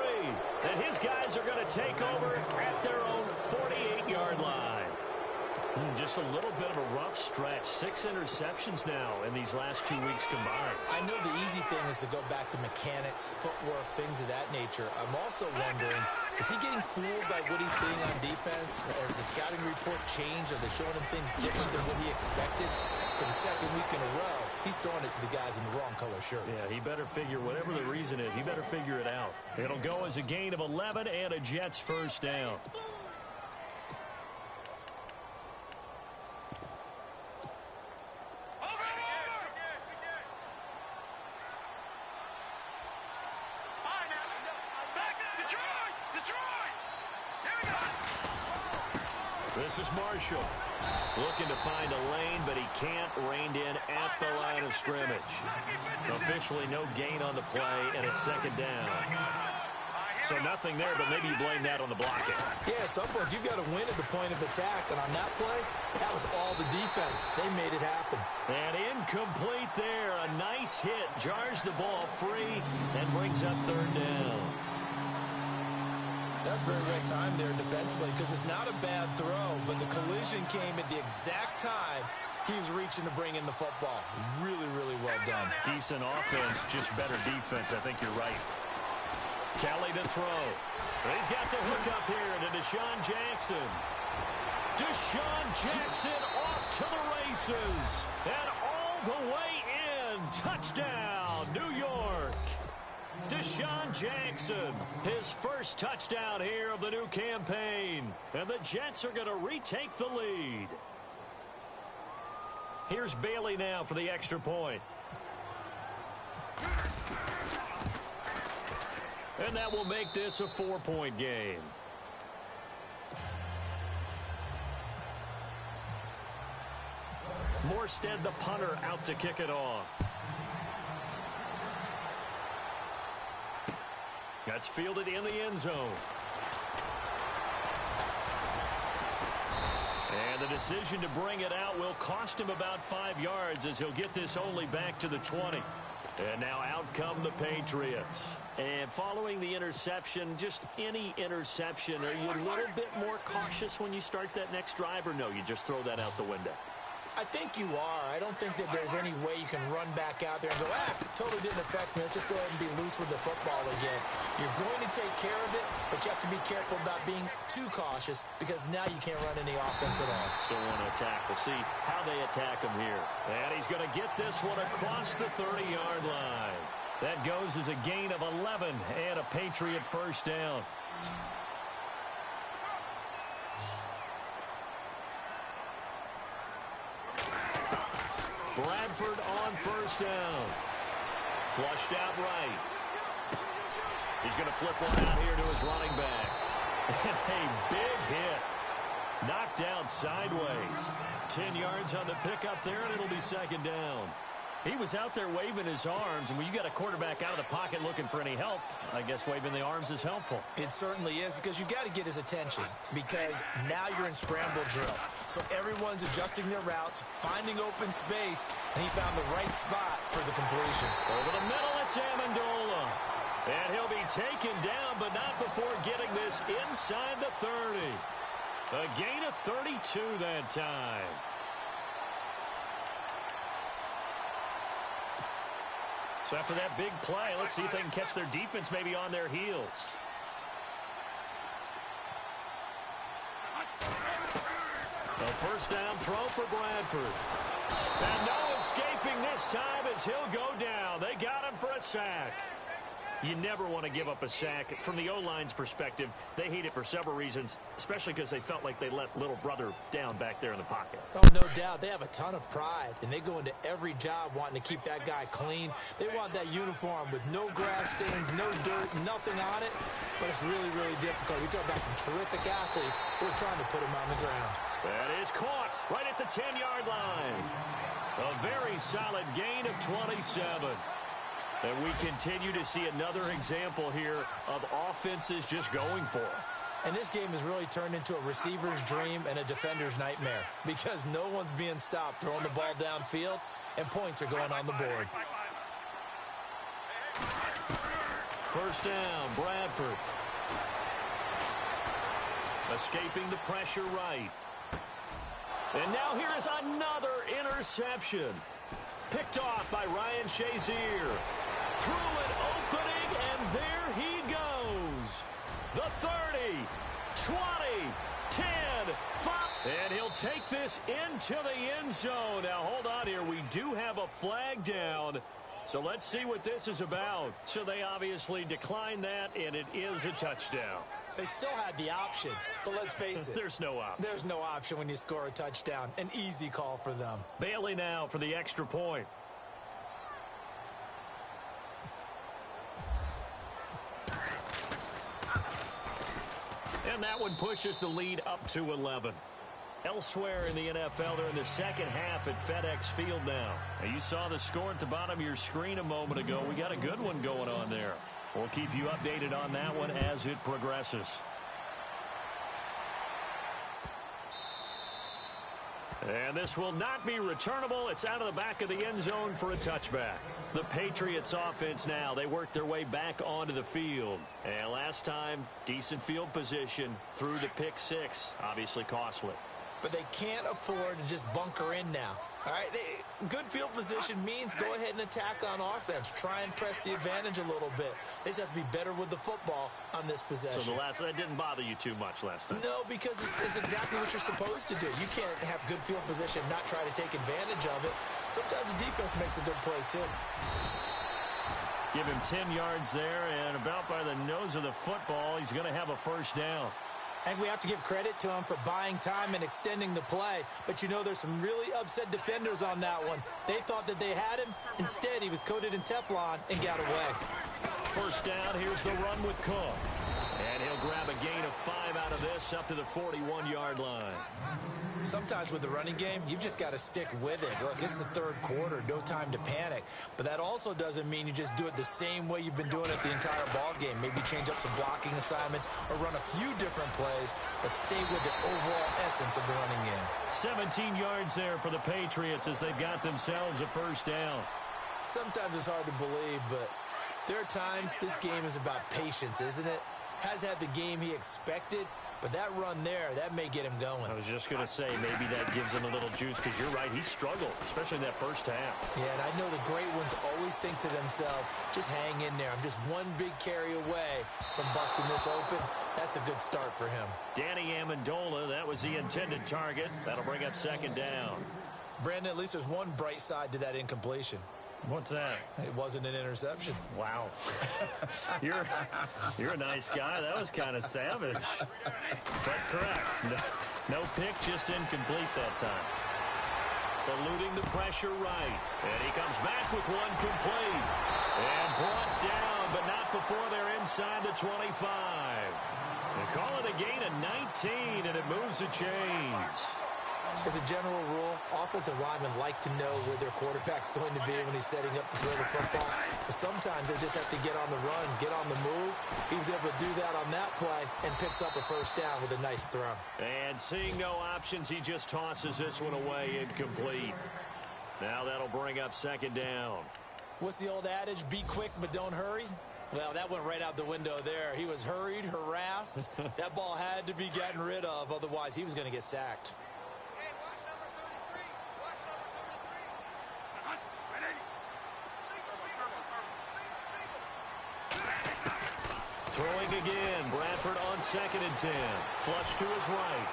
And his guys are going to take over at their own 48-yard line. Just a little bit of a rough stretch. 6 interceptions now in these last 2 weeks combined. I know the easy thing is to go back to mechanics, footwork, things of that nature. I'm also wondering, is he getting fooled by what he's seeing on defense? Has the scouting report changed? Are they showing him things different than what he expected? For the second week in a row, he's throwing it to the guys in the wrong color shirts. Yeah, he better figure, whatever the reason is, he better figure it out. It'll go as a gain of 11 and a Jets first down. This is Marshall. Looking to find a lane, but he can't. Reined in at the line of scrimmage. Officially no gain on the play, and it's second down. So nothing there, but maybe you blame that on the blocking. Yeah, at some point, you've got to win at the point of attack. And on that play, that was all the defense. They made it happen. And incomplete there. A nice hit. Jars the ball free and brings up third down. That's very good time there defensively because it's not a bad throw, but the collision came at the exact time he was reaching to bring in the football. Really, really well done. Decent offense, just better defense. I think you're right. Kelly to throw. He's got the hook up here to Deshaun Jackson. Deshaun Jackson off to the races. And all the way in. Touchdown, New York. Deshaun Jackson, his first touchdown here of the new campaign. And the Jets are going to retake the lead. Here's Bailey now for the extra point. And that will make this a 4-point game. Morstead, the punter, out to kick it off. That's fielded in the end zone. And the decision to bring it out will cost him about 5 yards as he'll get this only back to the 20. And now out come the Patriots. And following the interception, just any interception, are you a little bit more cautious when you start that next drive, or no, you just throw that out the window? I think you are. I don't think that there's any way you can run back out there and go, totally didn't affect me. Let's just go ahead and be loose with the football again. You're going to take care of it, but you have to be careful about being too cautious because now you can't run any offense at all. Still want to attack. We'll see how they attack him here. And he's going to get this one across the 30-yard line. That goes as a gain of 11 and a Patriot first down. Bradford on first down. Flushed out right. He's going to flip one out here to his running back. And a big hit. Knocked down sideways. 10 yards on the pickup there, and it'll be second down. He was out there waving his arms, and when you got a quarterback out of the pocket looking for any help, I guess waving the arms is helpful. It certainly is, because you got to get his attention, because now you're in scramble drill. So everyone's adjusting their routes, finding open space, and he found the right spot for the completion. Over the middle, it's Amendola. And he'll be taken down, but not before getting this inside the 30. A gain of 32 that time. So after that big play, let's see if they can catch their defense maybe on their heels. A first down throw for Bradford. And no escaping this time as he'll go down. They got him for a sack. You never want to give up a sack. From the O-line's perspective, they hate it for several reasons, especially because they felt like they let little brother down back there in the pocket. Oh, no doubt. They have a ton of pride, and they go into every job wanting to keep that guy clean. They want that uniform with no grass stains, no dirt, nothing on it, but it's really, really difficult. You're talking about some terrific athletes who are trying to put him on the ground. That is caught right at the 10-yard line. A very solid gain of 27. And we continue to see another example here of offenses just going for it. And this game has really turned into a receiver's dream and a defender's nightmare because no one's being stopped throwing the ball downfield, and points are going on the board. First down, Bradford. Escaping the pressure right. And now here is another interception. Picked off by Ryan Shazier. Through an opening, and there he goes. The 30, 20, 10, 5. And he'll take this into the end zone. Now, hold on here. We do have a flag down. So let's see what this is about. So they obviously declined that, and it is a touchdown. They still had the option, but let's face it. There's no option. There's no option when you score a touchdown. An easy call for them. Bailey now for the extra point. And that one pushes the lead up to 11. Elsewhere in the NFL, they're in the second half at FedEx Field now. And you saw the score at the bottom of your screen a moment ago. We got a good one going on there. We'll keep you updated on that one as it progresses. And this will not be returnable. It's out of the back of the end zone for a touchback. The Patriots offense now, they worked their way back onto the field. And last time, decent field position through the pick six. Obviously costly. But they can't afford to just bunker in now. All right, good field position means go ahead and attack on offense. Try and press the advantage a little bit. They just have to be better with the football on this possession. So that didn't bother you too much last time? No, because it's exactly what you're supposed to do. You can't have good field position, not try to take advantage of it. Sometimes the defense makes a good play, too. Give him 10 yards there, and about by the nose of the football, he's going to have a first down. I think we have to give credit to him for buying time and extending the play. But, you know, there's some really upset defenders on that one. They thought that they had him. Instead, he was coated in Teflon and got away. First down, here's the run with Cook. And he'll grab a gain of 5 out of this up to the 41-yard line. Sometimes with the running game, you've just got to stick with it. Look, it's the third quarter, no time to panic. But that also doesn't mean you just do it the same way you've been doing it the entire ball game. Maybe change up some blocking assignments or run a few different plays, but stay with the overall essence of the running game. 17 yards there for the Patriots as they've got themselves a first down. Sometimes it's hard to believe, but there are times this game is about patience, isn't it? Has had the game he expected, but that run there, that may get him going. I was just going to say, maybe that gives him a little juice, because you're right, he struggled, especially in that first half. Yeah, and I know the great ones always think to themselves, just hang in there. I'm just one big carry away from busting this open. That's a good start for him. Danny Amendola, that was the intended target. That'll bring up second down. Brandon, at least there's one bright side to that incompletion. What's that? It wasn't an interception. Wow. You're a nice guy. That was kind of savage. But correct. No pick, just incomplete that time. Eluding the pressure right. And he comes back with one complete. And brought down, but not before they're inside the 25. They call it a gain of 19, and it moves the chains. As a general rule, offensive linemen like to know where their quarterback's going to be when he's setting up to throw the football. But sometimes they just have to get on the run, get on the move. He was able to do that on that play and picks up a first down with a nice throw. And seeing no options, he just tosses this one away incomplete. Now that'll bring up second down. What's the old adage? Be quick, but don't hurry. Well, that went right out the window there. He was hurried, harassed. That ball had to be gotten rid of, otherwise he was going to get sacked. Throwing again, Bradford on 2nd and 10. Flush to his right.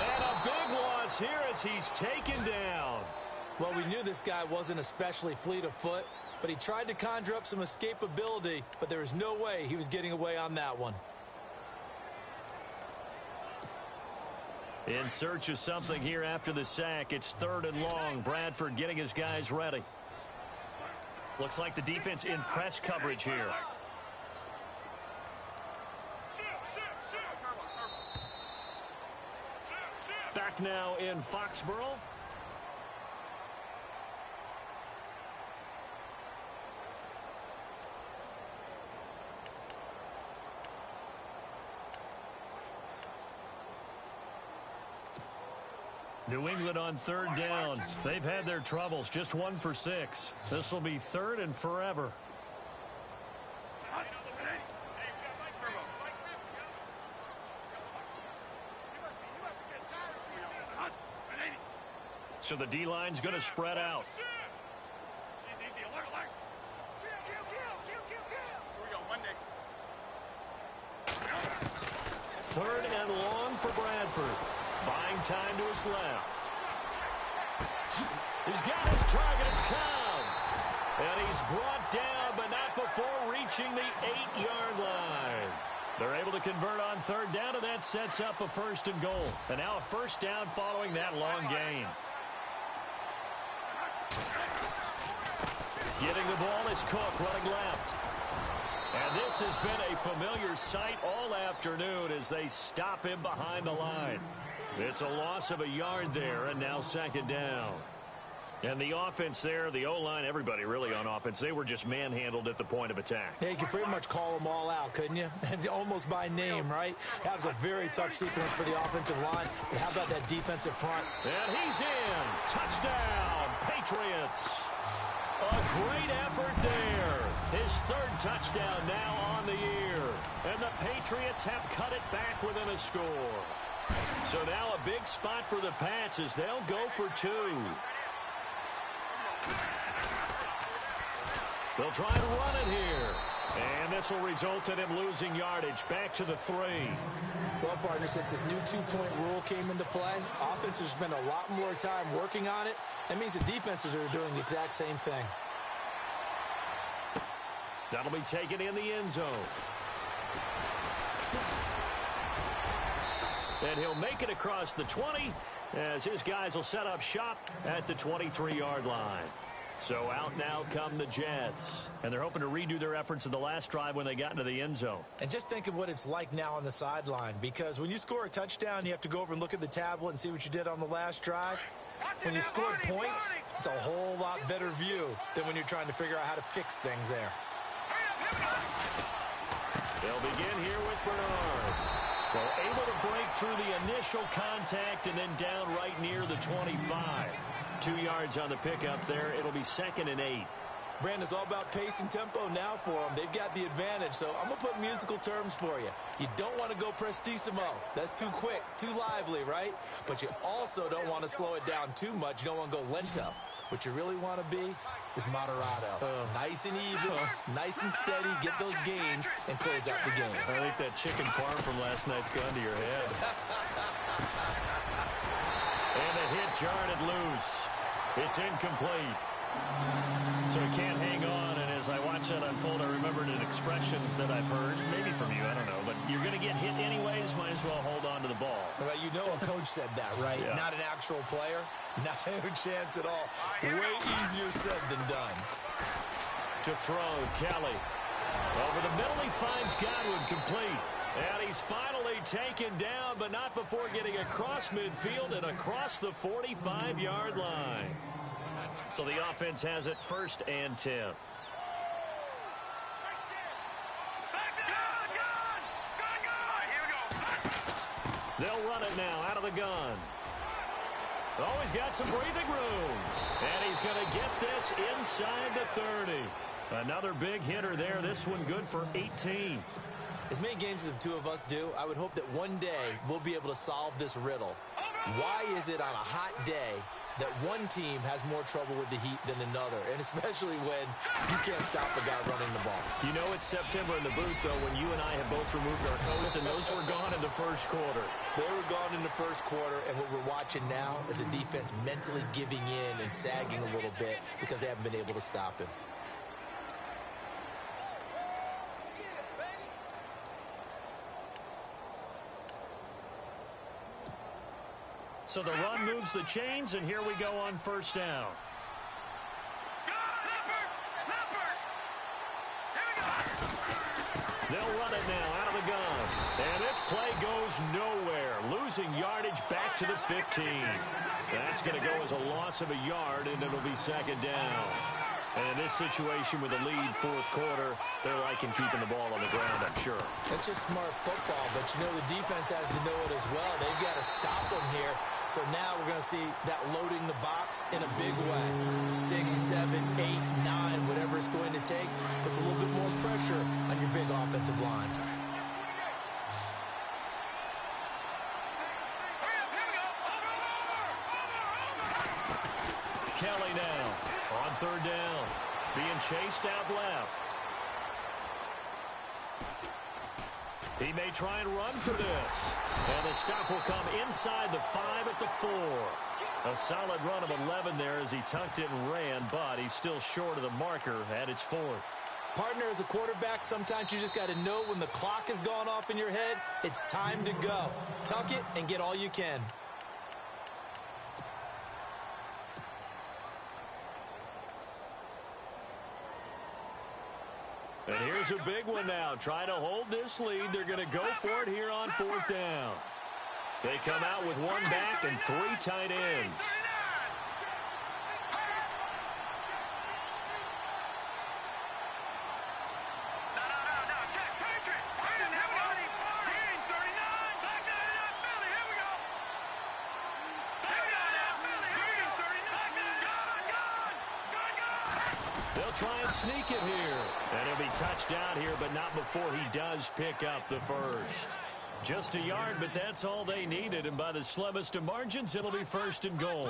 And a big loss here as he's taken down. Well, we knew this guy wasn't especially fleet of foot, but he tried to conjure up some escapability, but there was no way he was getting away on that one. In search of something here after the sack. It's 3rd and long. Bradford getting his guys ready. Looks like the defense in press coverage here. Back now in Foxborough. New England on 3rd down. They've had their troubles. Just 1 for 6. This will be 3rd and forever. So the D-line's going to spread out. Third and long for Bradford. Buying time to his left. He's got his target. It's Cobb. And he's brought down, but not before reaching the 8-yard line. They're able to convert on third down, and that sets up a first and goal. And now a first down following that long gain. Getting the ball is Cook running left. And this has been a familiar sight all afternoon as they stop him behind the line. It's a loss of a yard there, and now second down. And the offense there, the O-line, everybody really on offense, they were just manhandled at the point of attack. Yeah, you could pretty much call them all out, couldn't you? Almost by name, right? That was a very tough sequence for the offensive line. But how about that defensive front? And he's in. Touchdown, Patriots. A great effort there. His third touchdown now on the year. And the Patriots have cut it back within a score. So now a big spot for the Pats as they'll go for two. They'll try to run it here. And this will result in him losing yardage back to the 3. Well, partner, since this new two-point rule came into play, offenses spend a lot more time working on it. That means the defenses are doing the exact same thing. That'll be taken in the end zone. And he'll make it across the 20 as his guys will set up shop at the 23-yard line. So out now come the Jets. And they're hoping to redo their efforts in the last drive when they got into the end zone. And just think of what it's like now on the sideline, because when you score a touchdown, you have to go over and look at the tablet and see what you did on the last drive. When you scored points, it's a whole lot better view than when you're trying to figure out how to fix things there. They'll begin here with Bernard. So able to break through the initial contact and then down right near the 25. 2 yards on the pickup there. It'll be 2nd and 8. Brandon, it's all about pace and tempo now for them. They've got the advantage, so I'm going to put musical terms for you. You don't want to go prestissimo. That's too quick, too lively, right? But you also don't want to slow it down too much. You don't want to go lento. What you really want to be is moderato. Nice and even, nice and steady, get those gains, and close out the game. I think that chicken parm from last night's gone to your head. And the hit jarred it loose. It's incomplete. So he can't hang on, and as I watch that unfold, I remembered an expression that I've heard, maybe from you, I don't know, but you're going to get hit anyways, might as well hold on to the ball. Well, you know a coach said that, right? Yeah. Not an actual player. No chance at all. Way easier said than done. To throw, Kelly. Over the middle, he finds Godwin complete. And he's finally taken down, but not before getting across midfield and across the 45-yard line. So the offense has it 1st and 10. They'll run it now out of the gun. Oh, he's got some breathing room. And he's going to get this inside the 30. Another big hitter there. This one good for 18. As many games as the two of us do, I would hope that one day we'll be able to solve this riddle. Why is it on a hot day that one team has more trouble with the heat than another, and especially when you can't stop a guy running the ball? You know it's September in the booth, though, when you and I have both removed our coats, and those were gone in the first quarter. They were gone in the first quarter, and what we're watching now is a defense mentally giving in and sagging a little bit because they haven't been able to stop him. So the run moves the chains, and here we go on first down. They'll run it now out of the gun. And this play goes nowhere, losing yardage back to the 15. That's going to go as a loss of a yard, and it'll be 2nd down. And in this situation with a lead 4th quarter, they're liking keeping the ball on the ground, I'm sure. That's just smart football, but you know the defense has to know it as well. They've got to stop them here. So now we're going to see that loading the box in a big way. 6, 7, 8, 9, whatever it's going to take, puts a little bit more pressure on your big offensive line. third down. Being chased out left. He may try and run for this. And the stop will come inside the 5 at the 4. A solid run of 11 there as he tucked it and ran, but he's still short of the marker at its 4th. Partner, as a quarterback, sometimes you just got to know when the clock has gone off in your head, it's time to go. Tuck it and get all you can. And here's a big one now. Trying to hold this lead. They're going to go for it here on 4th down. They come out with one back and 3 tight ends. Try and sneak it here. And he'll be touched down here, but not before he does pick up the first. Just a yard, but that's all they needed. And by the slimmest of margins, it'll be 1st and goal.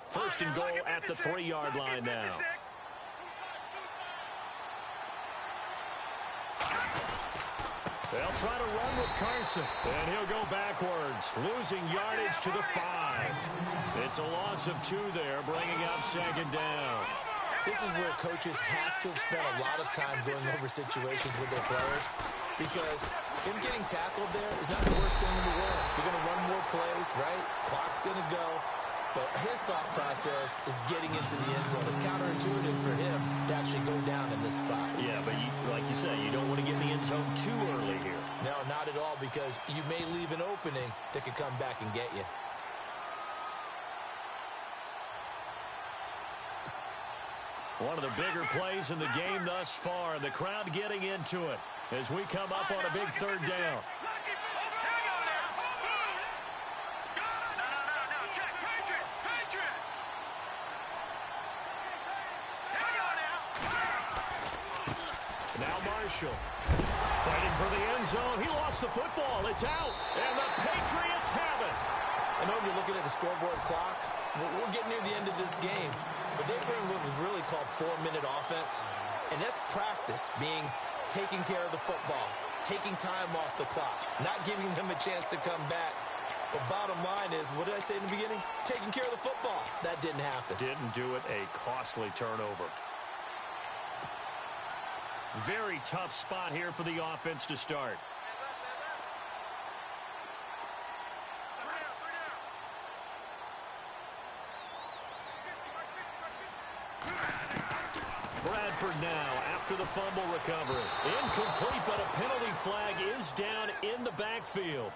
First and goal at the 3-yard line now. They'll try to run with Carson, and he'll go backwards, losing yardage to the 5. It's a loss of 2 there, bringing up 2nd down. This is where coaches have to have spent a lot of time going over situations with their players, because him getting tackled there is not the worst thing in the world. You're going to run more plays, right? Clock's going to go. But his thought process is getting into the end zone. It's counterintuitive for him to actually go down in this spot. Yeah, but like you said, you don't want to get in the end zone too early here. No, not at all, because you may leave an opening that could come back and get you. One of the bigger plays in the game thus far. The crowd getting into it as we come up on a big 3rd down. Now Marshall fighting for the end zone. He lost the football. It's out, and the Patriots have it. I know you're looking at the scoreboard clock. We're getting near the end of this game, but they bring what was really called 4-minute offense, and that's practice, being taking care of the football, taking time off the clock, not giving them a chance to come back. But bottom line is, what did I say in the beginning? Taking care of the football. That didn't happen. Didn't do it. A costly turnover. Very tough spot here for the offense to start. Bradford now after the fumble recovery. Incomplete, but a penalty flag is down in the backfield.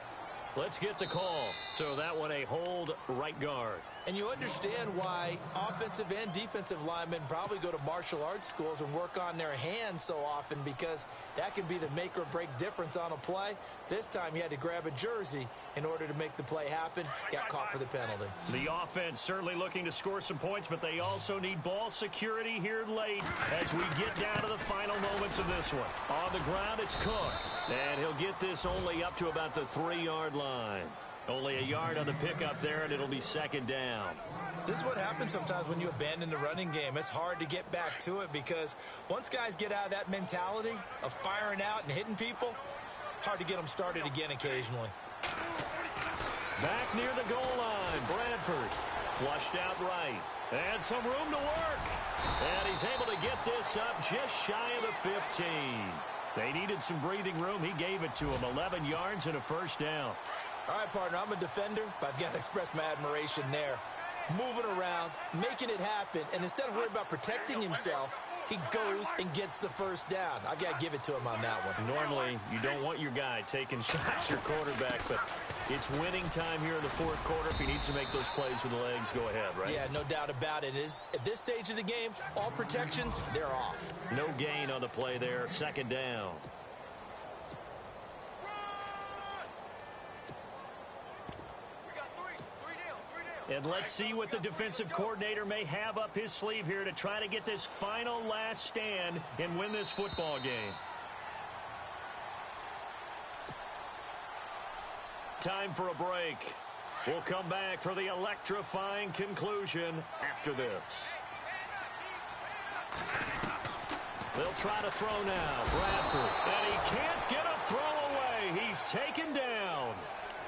Let's get the call. So that one a hold, right guard. And you understand why offensive and defensive linemen probably go to martial arts schools and work on their hands so often, because that can be the make or break difference on a play. This time he had to grab a jersey in order to make the play happen. Got caught for the penalty. The offense certainly looking to score some points, but they also need ball security here late as we get down to the final moments of this one. On the ground, it's Cook. And he'll get this only up to about the 3-yard line. Only a yard on the pickup there, and it'll be 2nd down. This is what happens sometimes when you abandon the running game. It's hard to get back to it, because once guys get out of that mentality of firing out and hitting people, hard to get them started again occasionally. Back near the goal line, Bradford flushed out right. And some room to work. And he's able to get this up just shy of the 15. They needed some breathing room. He gave it to him. 11 yards and a 1st down. All right, partner, I'm a defender, but I've got to express my admiration there. Moving around, making it happen, and instead of worrying about protecting himself, he goes and gets the 1st down. I've got to give it to him on that one. Normally, you don't want your guy taking shots, your quarterback, but it's winning time here in the 4th quarter. If he needs to make those plays with the legs, go ahead, right? Yeah, no doubt about it. At this stage of the game, all protections, they're off. No gain on the play there. 2nd down. And let's see what the defensive coordinator may have up his sleeve here to try to get this final last stand and win this football game. time for a break. We'll come back for the electrifying conclusion after this. They'll try to throw now. Bradford. And he can't get a throw away. He's taken down.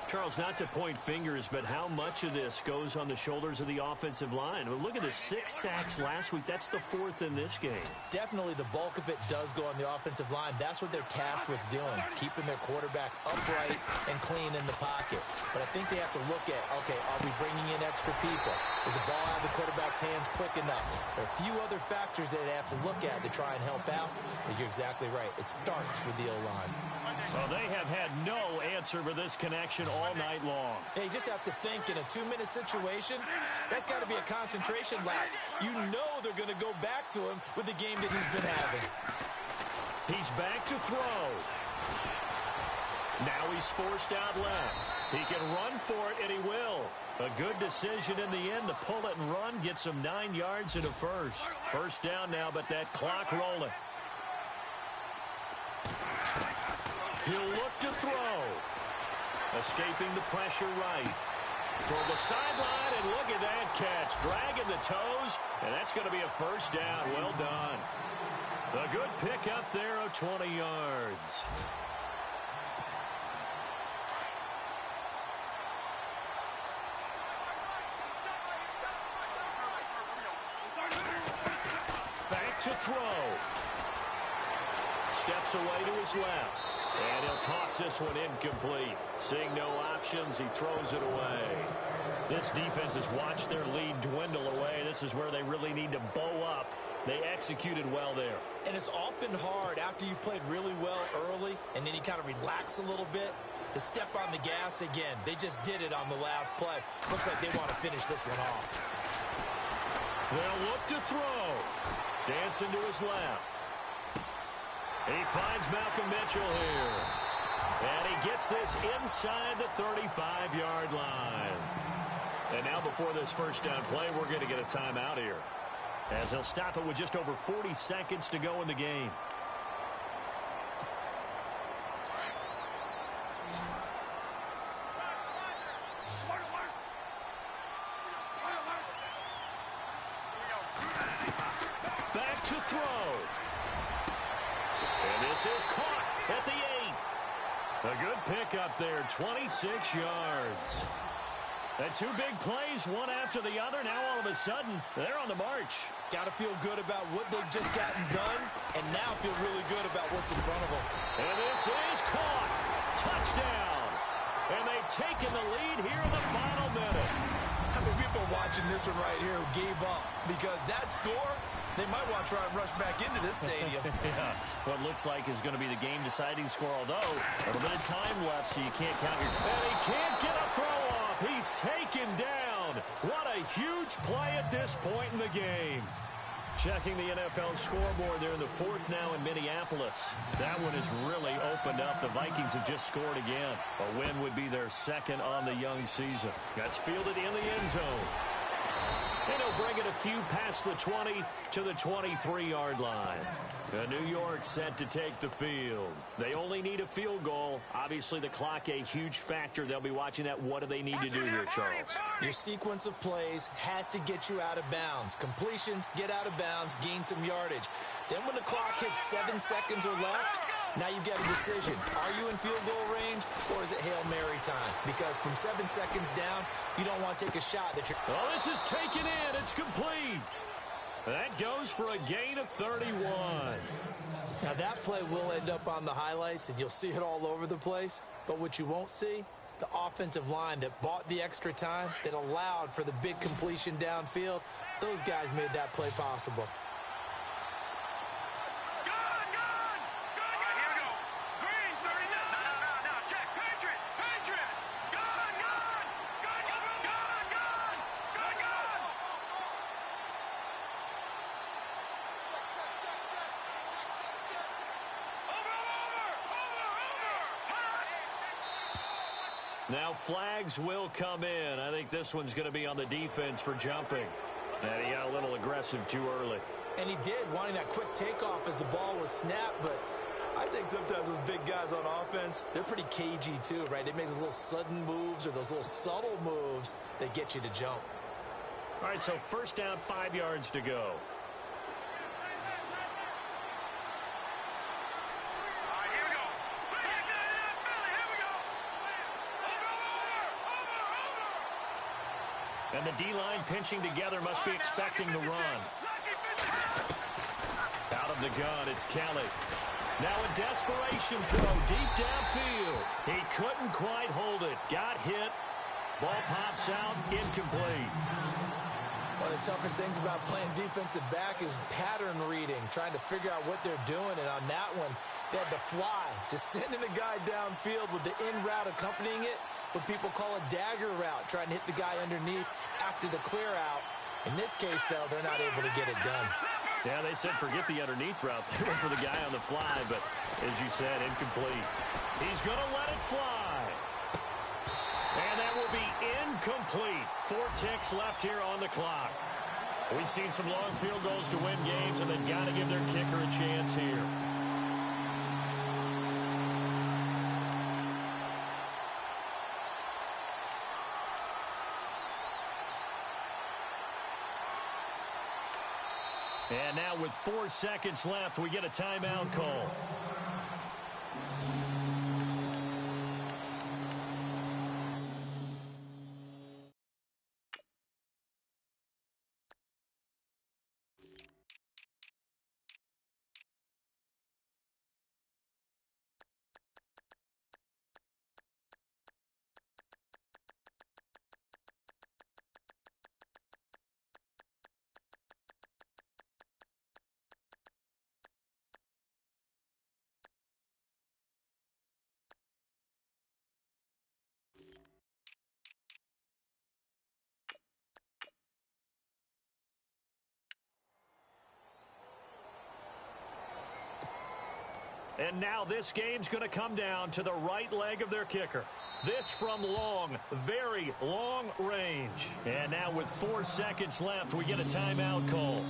Charles, not to point fingers, but how much of this goes on the shoulders of the offensive line? Well, look at the 6 sacks last week. That's the 4th in this game. Definitely the bulk of it does go on the offensive line. That's what they're tasked with doing, keeping their quarterback upright and clean in the pocket. But I think they have to look at, okay, are we bringing in extra people? Is the ball out of the quarterback's hands quick enough? There are a few other factors that they have to look at to try and help out. But you're exactly right. It starts with the O-line. Well, they have had no answer for this connection all night long. Yeah, you just have to think in a 2-minute situation, that's got to be a concentration lapse. You know they're going to go back to him with the game that he's been having. He's back to throw. Now he's forced out left. He can run for it, and he will. A good decision in the end to pull it and run, gets him 9 yards and a first. First down now, but that clock rolling. He'll look to throw. Escaping the pressure right. Toward the sideline, and look at that catch. Dragging the toes, and that's going to be a first down. Well done. A good pick up there of 20 yards. Back to throw. Steps away to his left. And he'll toss this one incomplete. Seeing no options, he throws it away. This defense has watched their lead dwindle away. This is where they really need to bow up. They executed well there. And it's often hard after you've played really well early and then you kind of relax a little bit to step on the gas again. They just did it on the last play. Looks like they want to finish this one off. They'll look to throw. Dancing to his left. He finds Malcolm Mitchell here. And he gets this inside the 35-yard line. And now before this first down play, we're going to get a timeout here, as he'll stop it with just over 40 seconds to go in the game. Back to throw. And this is caught at the 8. A good pickup there, 26 yards. And 2 big plays, one after the other. Now all of a sudden, they're on the march. Got to feel good about what they've just gotten done, and now feel really good about what's in front of them. And this is caught. Touchdown. And they've taken the lead here in the final minute. I mean, we've been watching this one right here who gave up, because that score, they might want to try and rush back into this stadium. Yeah, what looks like is going to be the game-deciding score, although a little bit of time left, so you can't count your... And he can't get a throw off. He's taken down. What a huge play at this point in the game. Checking the NFL scoreboard, they're in the 4th now in Minneapolis. That one has really opened up. The Vikings have just scored again. A win would be their 2nd on the young season. That's fielded in the end zone. And he'll bring it a few past the 20 to the 23-yard line. New York set to take the field. They only need a field goal. Obviously, the clock a huge factor. They'll be watching that. What do they need to do here, Charles? Your sequence of plays has to get you out of bounds. Completions, get out of bounds, gain some yardage. Then when the clock hits 7 seconds or left, now you've got a decision. Are you in field goal range, or is it Hail Mary time? Because from 7 seconds down, you don't want to take a shot that you're... Oh, this is taken in. It's complete. That goes for a gain of 31. Now, that play will end up on the highlights, and you'll see it all over the place. But what you won't see, the offensive line that bought the extra time, that allowed for the big completion downfield, those guys made that play possible. Now flags will come in. I think this one's going to be on the defense for jumping. And he got a little aggressive too early. And he did, wanting that quick takeoff as the ball was snapped, but I think sometimes those big guys on offense, they're pretty cagey too, right? They make those little sudden moves or those little subtle moves that get you to jump. All right, so first down, 5 yards to go. And the D-line pinching together must be expecting the run. Out of the gun, it's Kelly. Now a desperation throw deep downfield. He couldn't quite hold it. Got hit. Ball pops out, incomplete. One of the toughest things about playing defensive back is pattern reading, trying to figure out what they're doing. And on that one, they had the fly, just sending a guy downfield with the in route accompanying it, what people call a dagger route, trying to hit the guy underneath after the clear out. In this case, though, they're not able to get it done. Yeah, they said forget the underneath route. They went for the guy on the fly, but as you said, incomplete. He's going to let it fly. And that will be incomplete. 4 ticks left here on the clock. We've seen some long field goals to win games, and they've got to give their kicker a chance here. And now with 4 seconds left, we get a timeout call. And now this game's going to come down to the right leg of their kicker. This from long, very long range. And now with 4 seconds left, we get a timeout call.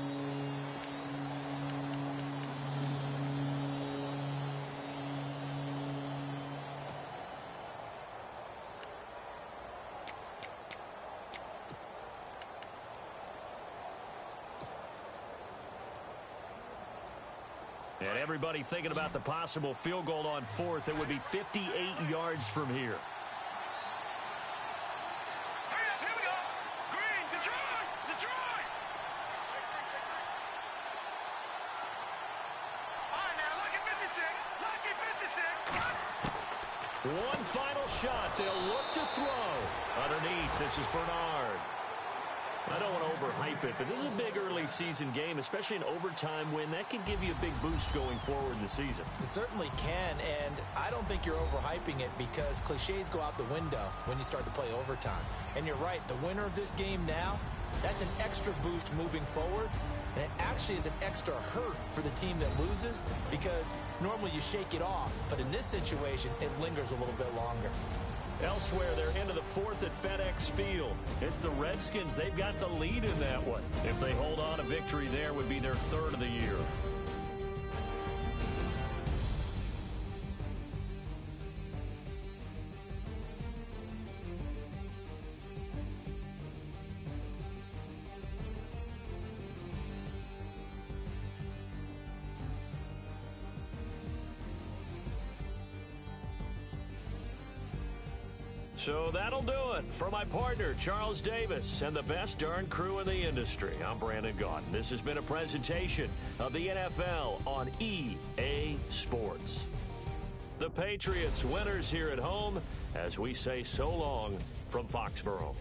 And everybody thinking about the possible field goal on 4th. It would be 58 yards from here. Hurry up, here we go. Green, Detroit, Detroit. All right, now, lucky 56, lucky 56. One final shot. They'll look to throw. Underneath, this is Bernard. I don't want to overhype it, but this is a big early season game, especially an overtime win. That can give you a big boost going forward in the season. It certainly can, and I don't think you're overhyping it because cliches go out the window when you start to play overtime. And you're right, the winner of this game now, that's an extra boost moving forward, and it actually is an extra hurt for the team that loses because normally you shake it off, but in this situation, it lingers a little bit longer. Elsewhere, they're into the 4th at FedEx Field. It's the Redskins. They've got the lead in that one. If they hold on, a victory there would be their 3rd of the year. So that'll do it. For my partner, Charles Davis, and the best darn crew in the industry, I'm Brandon Gaudin. This has been a presentation of the NFL on EA Sports. The Patriots winners here at home as we say so long from Foxborough.